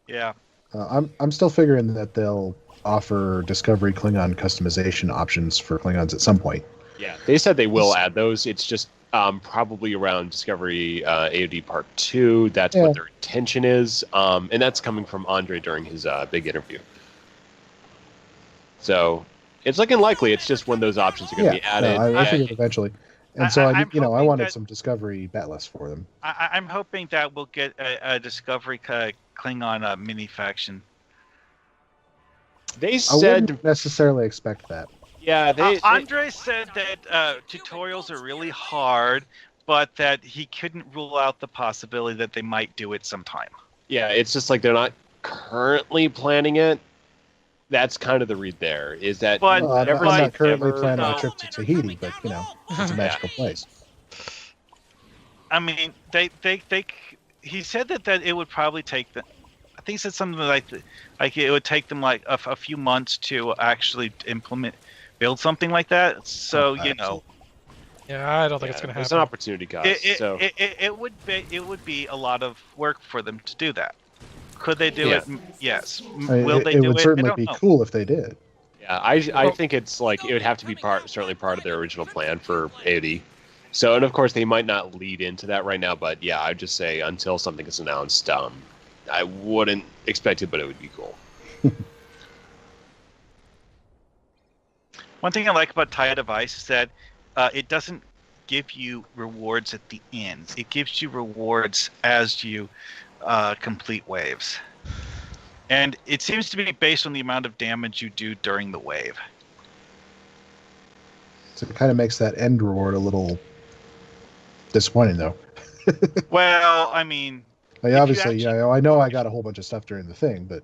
Yeah. I'm still figuring that they'll offer Discovery Klingon customization options for Klingons at some point. Yeah, they said they will add those. It's just probably around Discovery AOD Part 2. That's what their intention is. And that's coming from Andre during his big interview. So it's looking likely. It's just when those options are going to be added. No, I figured eventually. And so, I wanted that- some Discovery bat lists for them. I'm hoping that we'll get a Discovery Klingon mini faction. They I said, wouldn't necessarily expect that. yeah, Andre said that tutorials are really hard, but that he couldn't rule out the possibility that they might do it sometime. yeah, it's just like they're not currently planning it. That's kind of the read there, is that But- I'm never not say currently never. planning No. a trip to Tahiti, but it's a magical place. I mean, he said that it would probably take them. I think he said something like it would take them like a few months to actually build something like that. So Absolutely. Yeah, I don't think it's going to There's an happen. opportunity cost. it would be a lot of work for them to do that. Could they do Yeah. it? Yes. I mean, Will they it do would it? certainly I don't be know. cool if they did. Yeah, I think it's like it would have to be certainly part of their original plan for AOD. So, and of course, they might not lead into that right now, but yeah, I'd just say until something is announced, I wouldn't expect it, but it would be cool. One thing I like about Tide of Ice is that it doesn't give you rewards at the end. It gives you rewards as you complete waves. And it seems to be based on the amount of damage you do during the wave. So it kind of makes that end reward a little disappointing, though. Well, I mean... Like, you obviously, actually- I know I got a whole bunch of stuff during the thing, but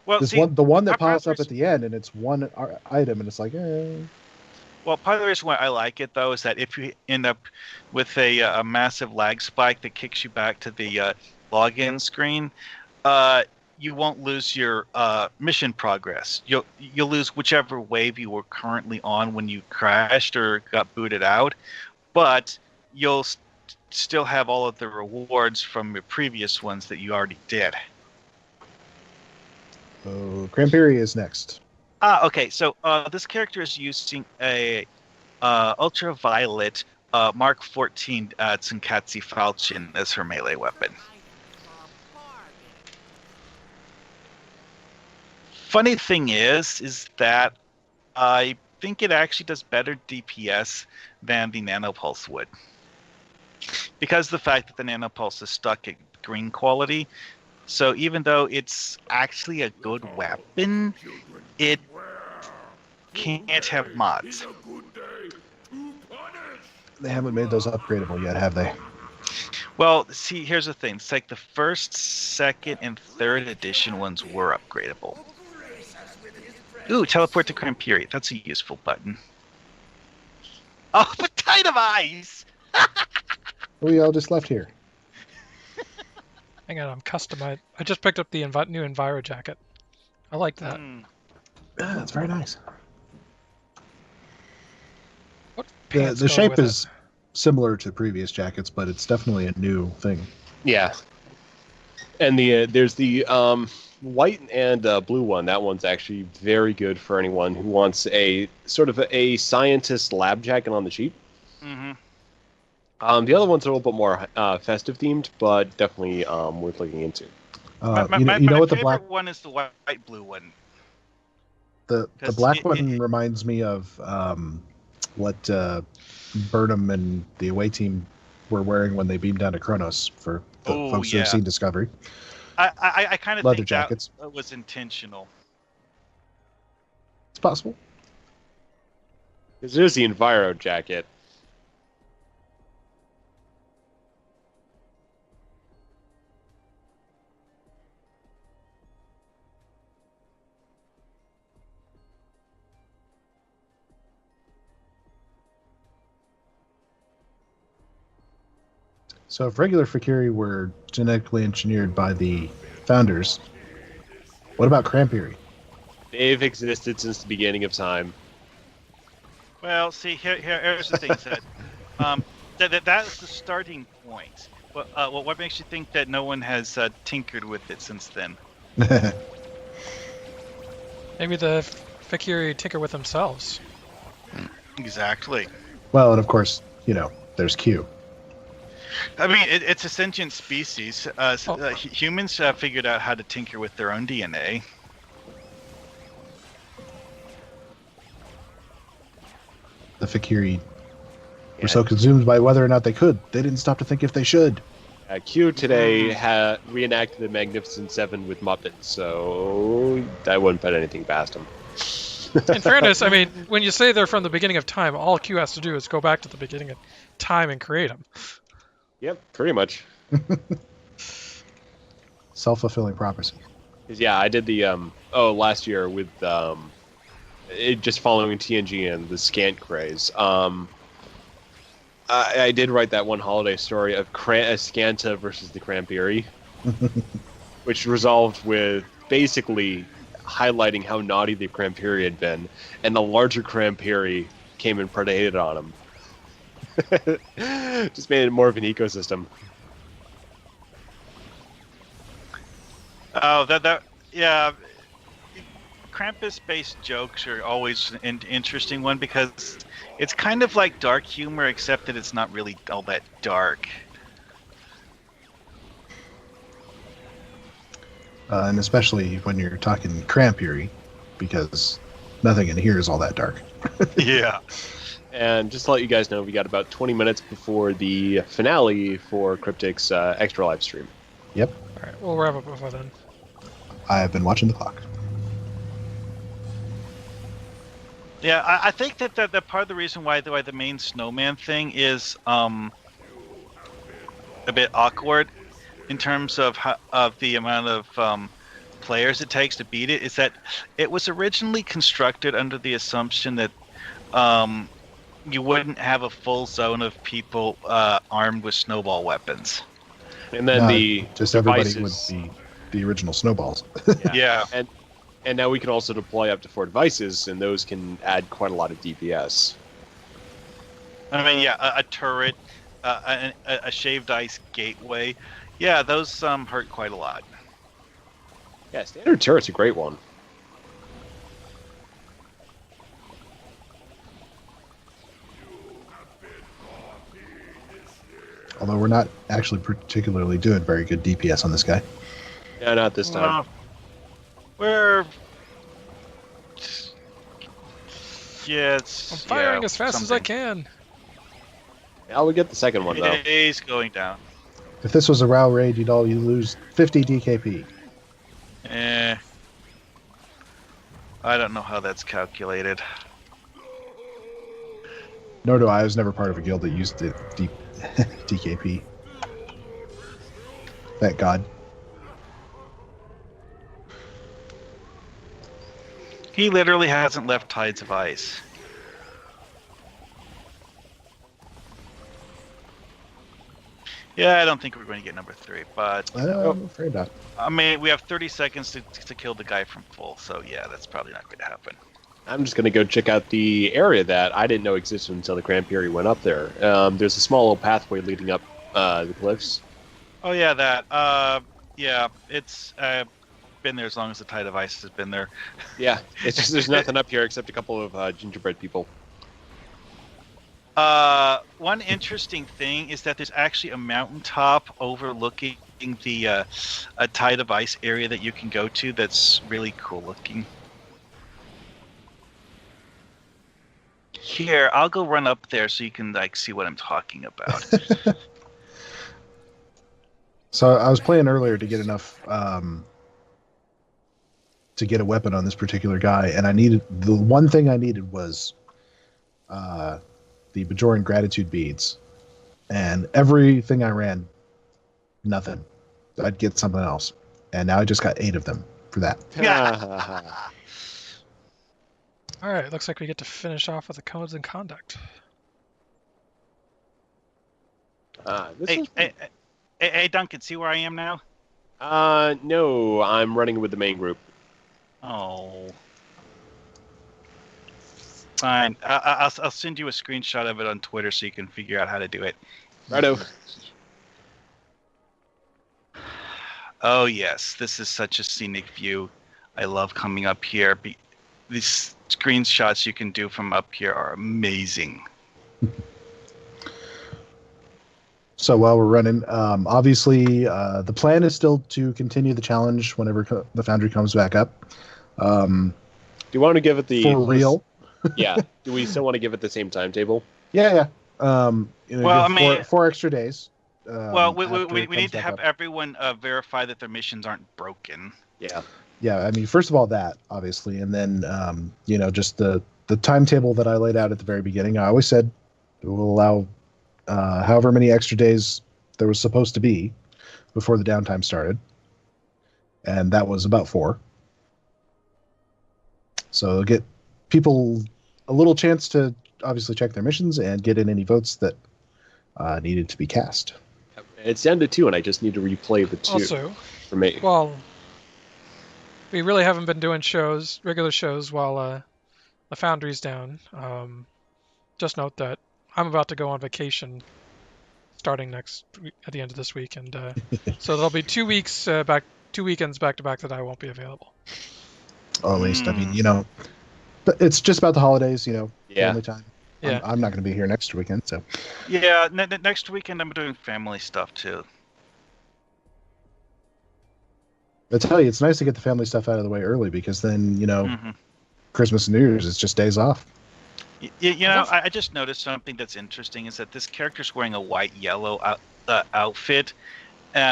well, this see, the one that part of pops up the at the end, and it's one item, and it's like, Well, part of the reason why I like it, though, is that if you end up with a massive lag spike that kicks you back to the login screen, you won't lose your mission progress. You'll lose whichever wave you were currently on when you crashed or got booted out, but you'll still have all of the rewards from your previous ones that you already did. oh, Crampiri is next. Okay, so this character is using a ultraviolet Mark 14 Tsunkatsu Falchion as her melee weapon. Funny thing is that I think it actually does better DPS than the Nanopulse would. Because of the fact that the Nanopulse is stuck at green quality, so even though it's actually a good weapon, it can't have mods. They haven't made those upgradable yet, have they? Well, see, here's the thing. It's like the first, second, and third edition ones were upgradable. Ooh, teleport to Crampiri. That's a useful button. Oh, but Tide of Ice! We all just left here. Hang on, I'm customized. I just picked up the new Enviro jacket. I like that. Yeah, that's very nice. What The pants go shape with it? is similar to previous jackets, but it's definitely a new thing. Yeah. And there's the white and blue one. That one's actually very good for anyone who wants a sort of a scientist lab jacket on the cheap. Mm-hmm. The other ones are a little bit more festive themed, but definitely worth looking into. My you know what the favorite black one is the white-blue one. the 'Cause black it- one reminds me of what Burnham and the away team were wearing when they beamed down to Kronos for The Oh, folks who have yeah. seen Discovery. I kind of Leather think jackets. that was intentional. It's possible. This is the Enviro jacket. So if regular Fakiri were genetically engineered by the founders, what about Crampery? They've existed since the beginning of time. Well, see, here's the thing, Seth. That's the starting point. What makes you think that no one has tinkered with it since then? Maybe the Fakiri tinker with themselves. Exactly. Well, and of course, there's Q. I mean, it's a sentient species. Humans figured out how to tinker with their own DNA. The Fakiri were so consumed by whether or not they could, they didn't stop to think if they should. Q today reenacted the Magnificent Seven with Muppets, so I wouldn't put anything past him. In fairness, I mean, when you say they're from the beginning of time, all Q has to do is go back to the beginning of time and create them. Yep, pretty much. Self-fulfilling prophecy. 'Cause, yeah, I did the last year with just following TNG and the scant craze. I did write that one holiday story of Scanta versus the Crampiri, which resolved with basically highlighting how naughty the Crampiri had been, and the larger Crampiri came and predated on him. Just made it more of an ecosystem. Oh, yeah. Krampus-based jokes are always an interesting one because it's kind of like dark humor, except that it's not really all that dark. And especially when you're talking Crampiri, because nothing in here is all that dark. Yeah. And just to let you guys know, we got about 20 minutes before the finale for Cryptic's extra live stream. Yep. All right, we'll wrap up before then. I've been watching the clock. Yeah, I think that part of the reason why the main snowman thing is a bit awkward in terms of the amount of players it takes to beat it is that it was originally constructed under the assumption that you wouldn't have a full zone of people armed with snowball weapons. And then just everybody devices. would be the original snowballs. Yeah. And now we can also deploy up to 4 devices, and those can add quite a lot of DPS. I mean, yeah, a turret, a shaved ice gateway. Yeah, those hurt quite a lot. Yeah, standard turret's a great one. Although we're not actually particularly doing very good DPS on this guy. Yeah, not this time. We're... Yeah, it's... I'm firing as fast as I something. can. Yeah, we'll get the second one, though. He's going down. If this was a RAL raid, you lose 50 DKP. I don't know how that's calculated. Nor do I. I was never part of a guild that used the DKP. Thank God. He literally hasn't left Tides of Ice. Yeah, I don't think we're going to get number 3, but... I'm afraid not. I mean, we have 30 seconds to kill the guy from full, so yeah, that's probably not going to happen. I'm just going to go check out the area that I didn't know existed until the Crampiri went up there. There's a small little pathway leading up the cliffs. Oh yeah, that. Yeah, it's been there as long as the Tide of Ice has been there. Yeah, it's just there's nothing up here except a couple of gingerbread people. One interesting thing is that there's actually a mountaintop overlooking the a Tide of Ice area that you can go to that's really cool looking. Here, I'll go run up there so you can see what I'm talking about. So I was playing earlier to get enough to get a weapon on this particular guy, and the one thing I needed was the Bajoran gratitude beads, and everything I ran, nothing. I'd get something else, and now I just got 8 of them for that. All right, looks like we get to finish off with the codes and conduct. Hey, Duncan, see where I am now? No, I'm running with the main group. Oh. Fine. I'll send you a screenshot of it on Twitter so you can figure out how to do it. Righto. Oh, yes. This is such a scenic view. I love coming up here. These screenshots you can do from up here are amazing. So while we're running, obviously the plan is still to continue the challenge whenever the Foundry comes back up. Do you want to give it the... For real? Yeah. Do we still want to give it the same timetable? Yeah. Well, I mean... 4 extra days. Well, we need to have everyone verify that their missions aren't broken. Yeah. Yeah, I mean, first of all, that, obviously. And then, just the timetable that I laid out at the very beginning. I always said we'll allow however many extra days there was supposed to be before the downtime started. And that was about 4. So get people a little chance to obviously check their missions and get in any votes that needed to be cast. It's down to 2, and I just need to replay the 2 Also, for me. well, we really haven't been doing regular shows while the Foundry's down. Just note that I'm about to go on vacation starting next week, at the end of this week, and so there'll be 2 weeks 2 weekends back to back that I won't be available. Oh, at least, I mean, but it's just about the holidays, family time. Yeah. I'm not going to be here next weekend, so. Yeah, next weekend I'm doing family stuff too. I tell you, it's nice to get the family stuff out of the way early because then, Christmas and New Year's, it's just days off. I just noticed something that's interesting is that this character's wearing a white-yellow outfit,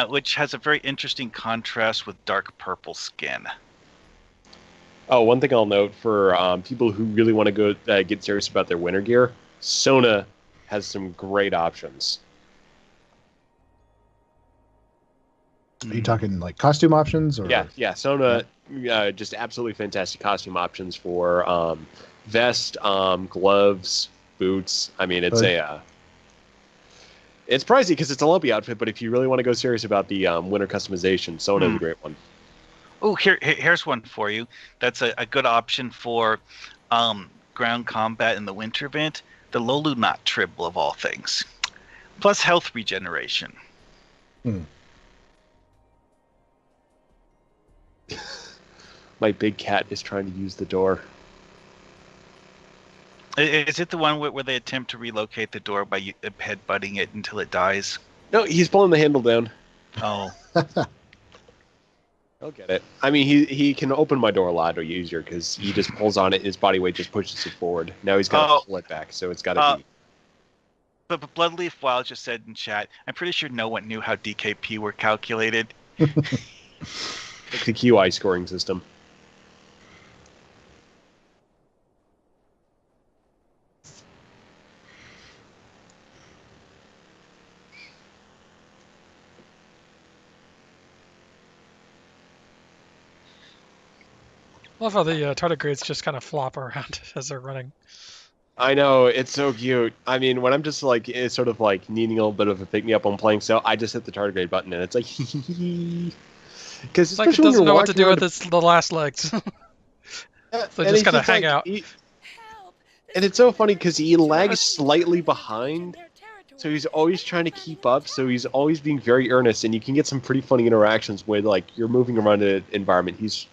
which has a very interesting contrast with dark purple skin. Oh, one thing I'll note for people who really want to go get serious about their winter gear, Sona has some great options. Are you talking like costume options? Or? Yeah. Sona, just absolutely fantastic costume options for vest, gloves, boots. I mean, it's it's pricey because it's a lumpy outfit, but if you really want to go serious about the winter customization, Sona is a great one. Oh, here's one for you. That's a good option for ground combat in the winter event. The Lolu Knot Tribble of all things. Plus health regeneration. My big cat is trying to use the door. Is it the one where they attempt to relocate the door by headbutting it until it dies? No, he's pulling the handle down. Oh. I'll get it. I mean, he can open my door a lot easier because he just pulls on it and his body weight just pushes it forward. Now he's got to pull it back, so it's got to be... But Bloodleaf Wild just said in chat, I'm pretty sure no one knew how DKP were calculated. Like the QI scoring system. I love how the tardigrades just kind of flop around as they're running. I know, it's so cute. I mean, when I'm just like sort of like needing a little bit of a pick me up on playing, so I just hit the tardigrade button and it's like because it's like it doesn't know what to do with the last legs. So just kind of hang out. And it's so funny because he lags slightly behind, so he's always trying to keep up. So he's always being very earnest, and you can get some pretty funny interactions where like you're moving around an environment. He's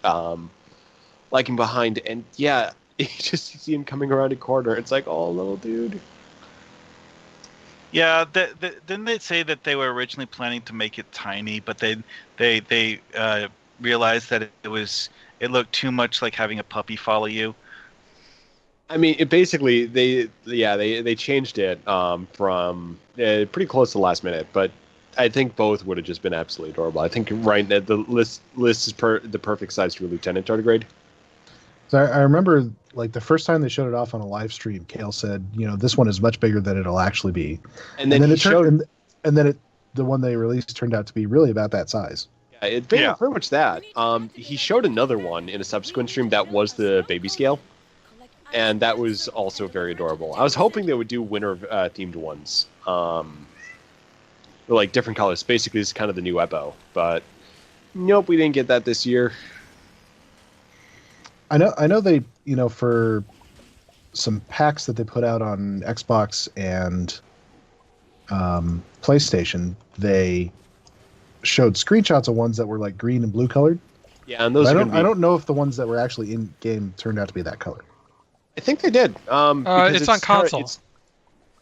lagging behind, and yeah, you just see him coming around a corner. It's like, oh, little dude. Yeah, didn't they say that they were originally planning to make it tiny, but they realized that it looked too much like having a puppy follow you? I mean, basically they changed it from pretty close to the last minute, but I think both would have just been absolutely adorable. I think right now the list is the perfect size for a lieutenant tardigrade. So I remember like the first time they showed it off on a live stream, Kale said, this one is much bigger than it'll actually be. And then the one they released turned out to be really about that size. Yeah, it's very much that. He showed another one in a subsequent stream that was the baby scale, and that was also very adorable. I was hoping they would do winter themed ones, like different colors. Basically, it's kind of the new Epo, but nope, we didn't get that this year. I know they, for some packs that they put out on Xbox and PlayStation, they showed screenshots of ones that were like green and blue colored. Yeah, and those I don't know if the ones that were actually in game turned out to be that color. I think they did. It's on console.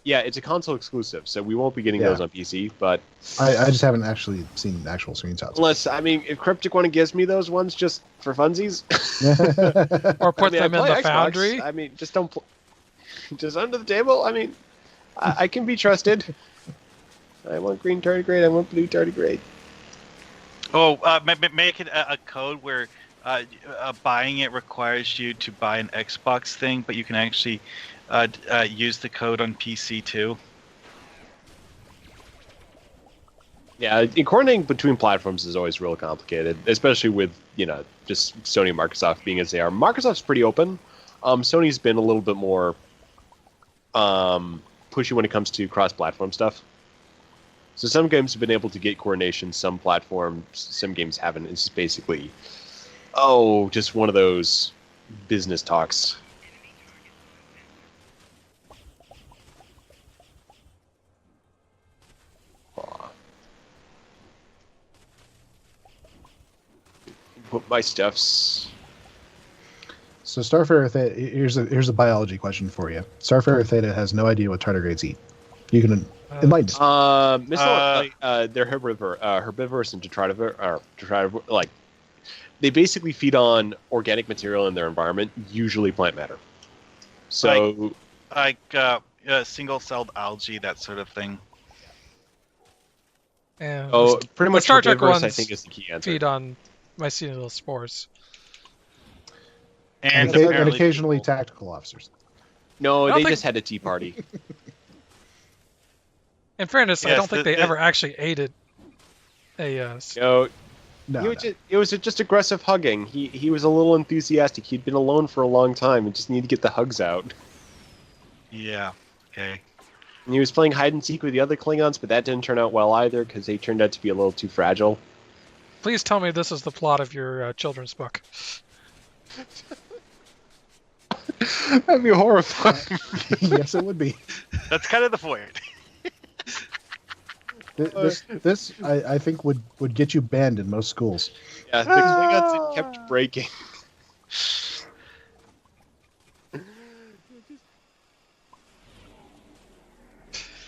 It's a console exclusive, so we won't be getting those on PC. But I just haven't actually seen actual screenshots. Unless, if Cryptic One gives me those ones just for funsies, or put them in the Xbox. Foundry. Just don't. Just under the table. I can be trusted. I want green tardigrade. I want blue tardigrade. Oh, make it a code where buying it requires you to buy an Xbox thing, but you can actually use the code on PC too. Yeah, coordinating between platforms is always real complicated, especially with just Sony and Microsoft being as they are. Microsoft's pretty open. Sony's been a little bit more pushy when it comes to cross-platform stuff. So some games have been able to get coordination, some platforms, some games haven't. It's just basically, just one of those business talks. Put my stuffs. So Starfarer Theta, here's a biology question for you. Starfarer Theta has no idea what tardigrades eat. You can enlighten us. They're herbivorous and detritivore. They basically feed on organic material in their environment, usually plant matter. So, single-celled algae, that sort of thing. And pretty much Star Trek herbivorous, ones I think, is the key answer. feed on mycelial spores. And occasionally tactical officers. No, they just had a tea party. In fairness, I Yes, don't think they ever actually aided a... No, No. It was just aggressive hugging. He was a little enthusiastic. He'd been alone for a long time and just needed to get the hugs out. Yeah, okay. And he was playing hide and seek with the other Klingons, but that didn't turn out well either because they turned out to be a little too fragile. Please tell me this is the plot of your children's book. That'd be horrifying. Yes, it would be. That's kind of the point. This I think would get you banned in most schools. Yeah, the Klingons kept breaking.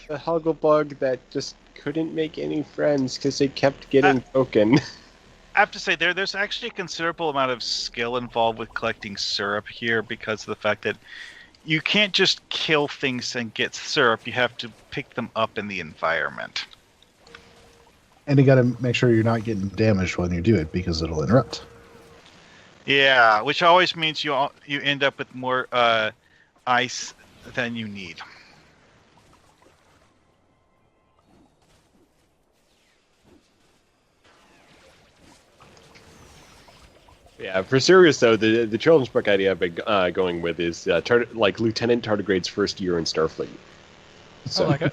The Hugglebug that just couldn't make any friends because they kept getting broken. I have to say, there's actually a considerable amount of skill involved with collecting syrup here because of the fact that you can't just kill things and get syrup. You have to pick them up in the environment. And you got to make sure you're not getting damaged when you do it because it'll interrupt. Yeah, which always means you end up with more ice than you need. Yeah, for serious though, the children's book idea I've been going with is Lieutenant Tardigrade's first year in Starfleet. So, I like it.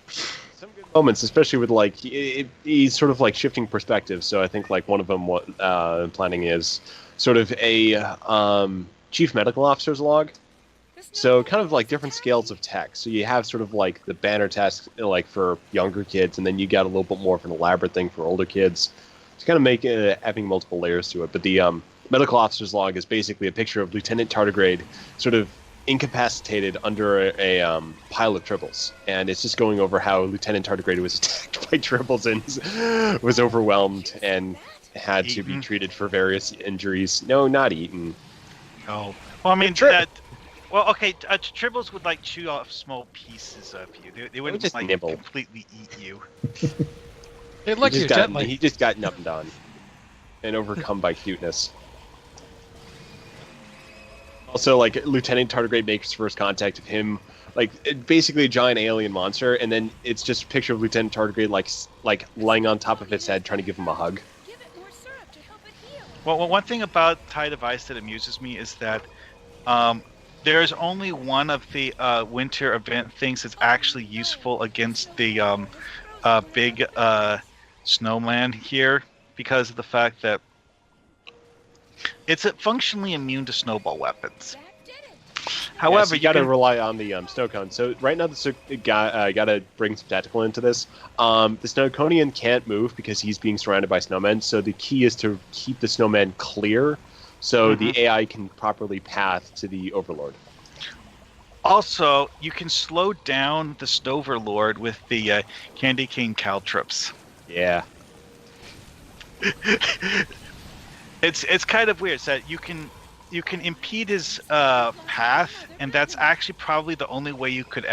Some good moments, especially with he's sort of shifting perspectives. So I think one of them planning is sort of a chief medical officer's log. So kind of different scales of tech. So you have sort of the banner task for younger kids, and then you got a little bit more of an elaborate thing for older kids. To kind of make having multiple layers to it. But the medical officer's log is basically a picture of Lieutenant Tardigrade sort of incapacitated under a pile of tribbles. And it's just going over how Lieutenant Tardigrade was attacked by tribbles and was overwhelmed and had to be treated for various injuries. No, not eaten. Oh. Well, I mean, tribbles would chew off small pieces of you. They wouldn't just nibble. completely eat you. It licked you gently. He just got numbed on and overcome by cuteness. Also, like, Lieutenant Tardigrade makes first contact of him, like, basically a giant alien monster, and then it's just a picture of Lieutenant Tardigrade, like lying on top of its head, trying to give him a hug. Give it more syrup to help it heal. Well, one thing about Tide of Ice that amuses me is that there's only one of the winter event things that's actually useful against the big snowman here, because of the fact that it's functionally immune to snowball weapons. That did it. However, so you got to rely on the snow cone. So right now, got to bring some tactical into this. The Snowconian can't move because he's being surrounded by snowmen. So the key is to keep the snowmen clear, so the AI can properly path to the Overlord. Also, you can slow down the Stoverlord with the Candy Cane Caltrops. Yeah. It's kind of weird that you can impede his path, and that's actually probably the only way you could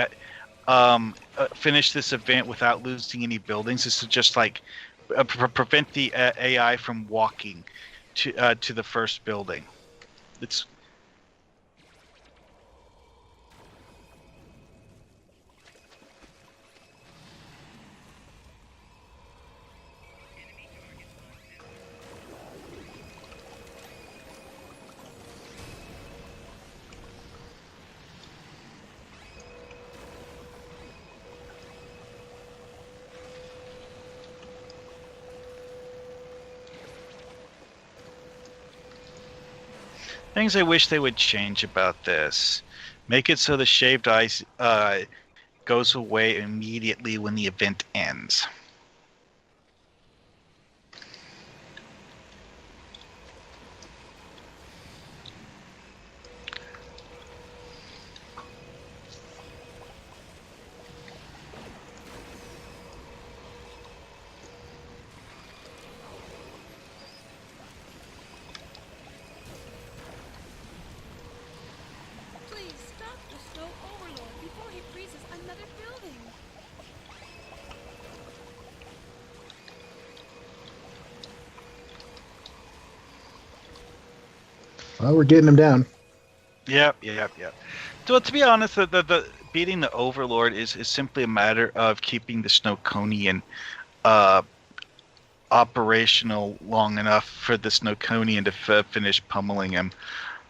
finish this event without losing any buildings, is to just like prevent the AI from walking to the first building. It's things I wish they would change about this. Make it so the shaved ice goes away immediately when the event ends. Please stop the snow overlord before he freezes another building. Well, we're getting him down. Yep. So to be honest, the beating the Overlord is simply a matter of keeping the Snowconian operational long enough for the Snowconian to finish pummeling him.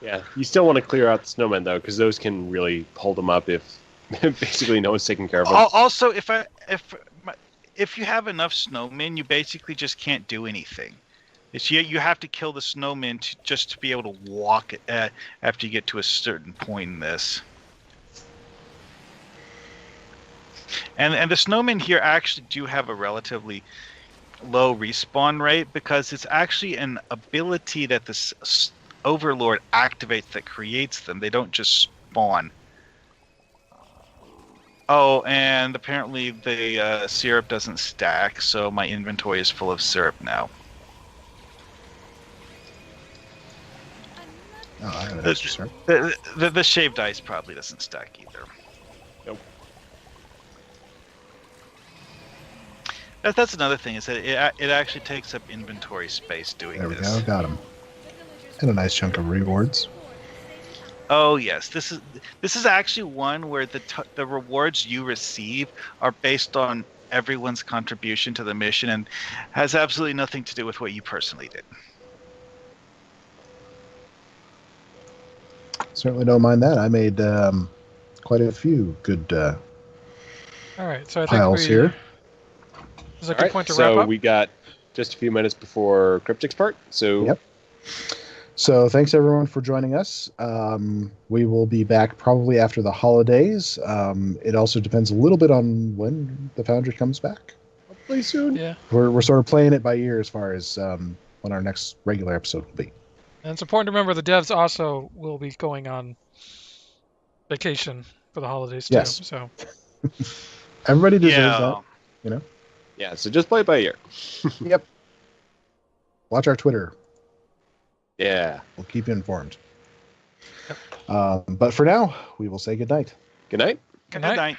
Yeah. You still want to clear out the snowmen, though, because those can really hold them up if basically no one's taking care of them. Also, if you have enough snowmen, you basically just can't do anything. It's you have to kill the snowmen just to be able to walk after you get to a certain point in this. And the snowmen here actually do have a relatively low respawn rate, because it's actually an ability that this Overlord activates that creates them. They don't just spawn. Oh, and apparently the syrup doesn't stack, so my inventory is full of syrup now. Oh, I have an extra syrup. The shaved ice probably doesn't stack either. Nope. That's another thing, is that it actually takes up inventory space doing There we this. go. Got him. And a nice chunk of rewards. Oh yes, this is actually one where the rewards you receive are based on everyone's contribution to the mission and has absolutely nothing to do with what you personally did. Certainly don't mind that. I made quite a few good All right, so I think piles here. Is a All good right, point to wrap so up. we got just a few minutes before Cryptic's part. So Yep. So thanks everyone for joining us. We will be back probably after the holidays. It also depends a little bit on when the Foundry comes back. Hopefully soon. Yeah, We're sort of playing it by ear as far as when our next regular episode will be. and it's important to remember the devs also will be going on vacation for the holidays too. Yes. So Everybody deserves that. yeah, so just play it by ear. Yep. Watch our Twitter. Yeah. We'll keep you informed. But for now, we will say good night. Good night. Good Good night. night.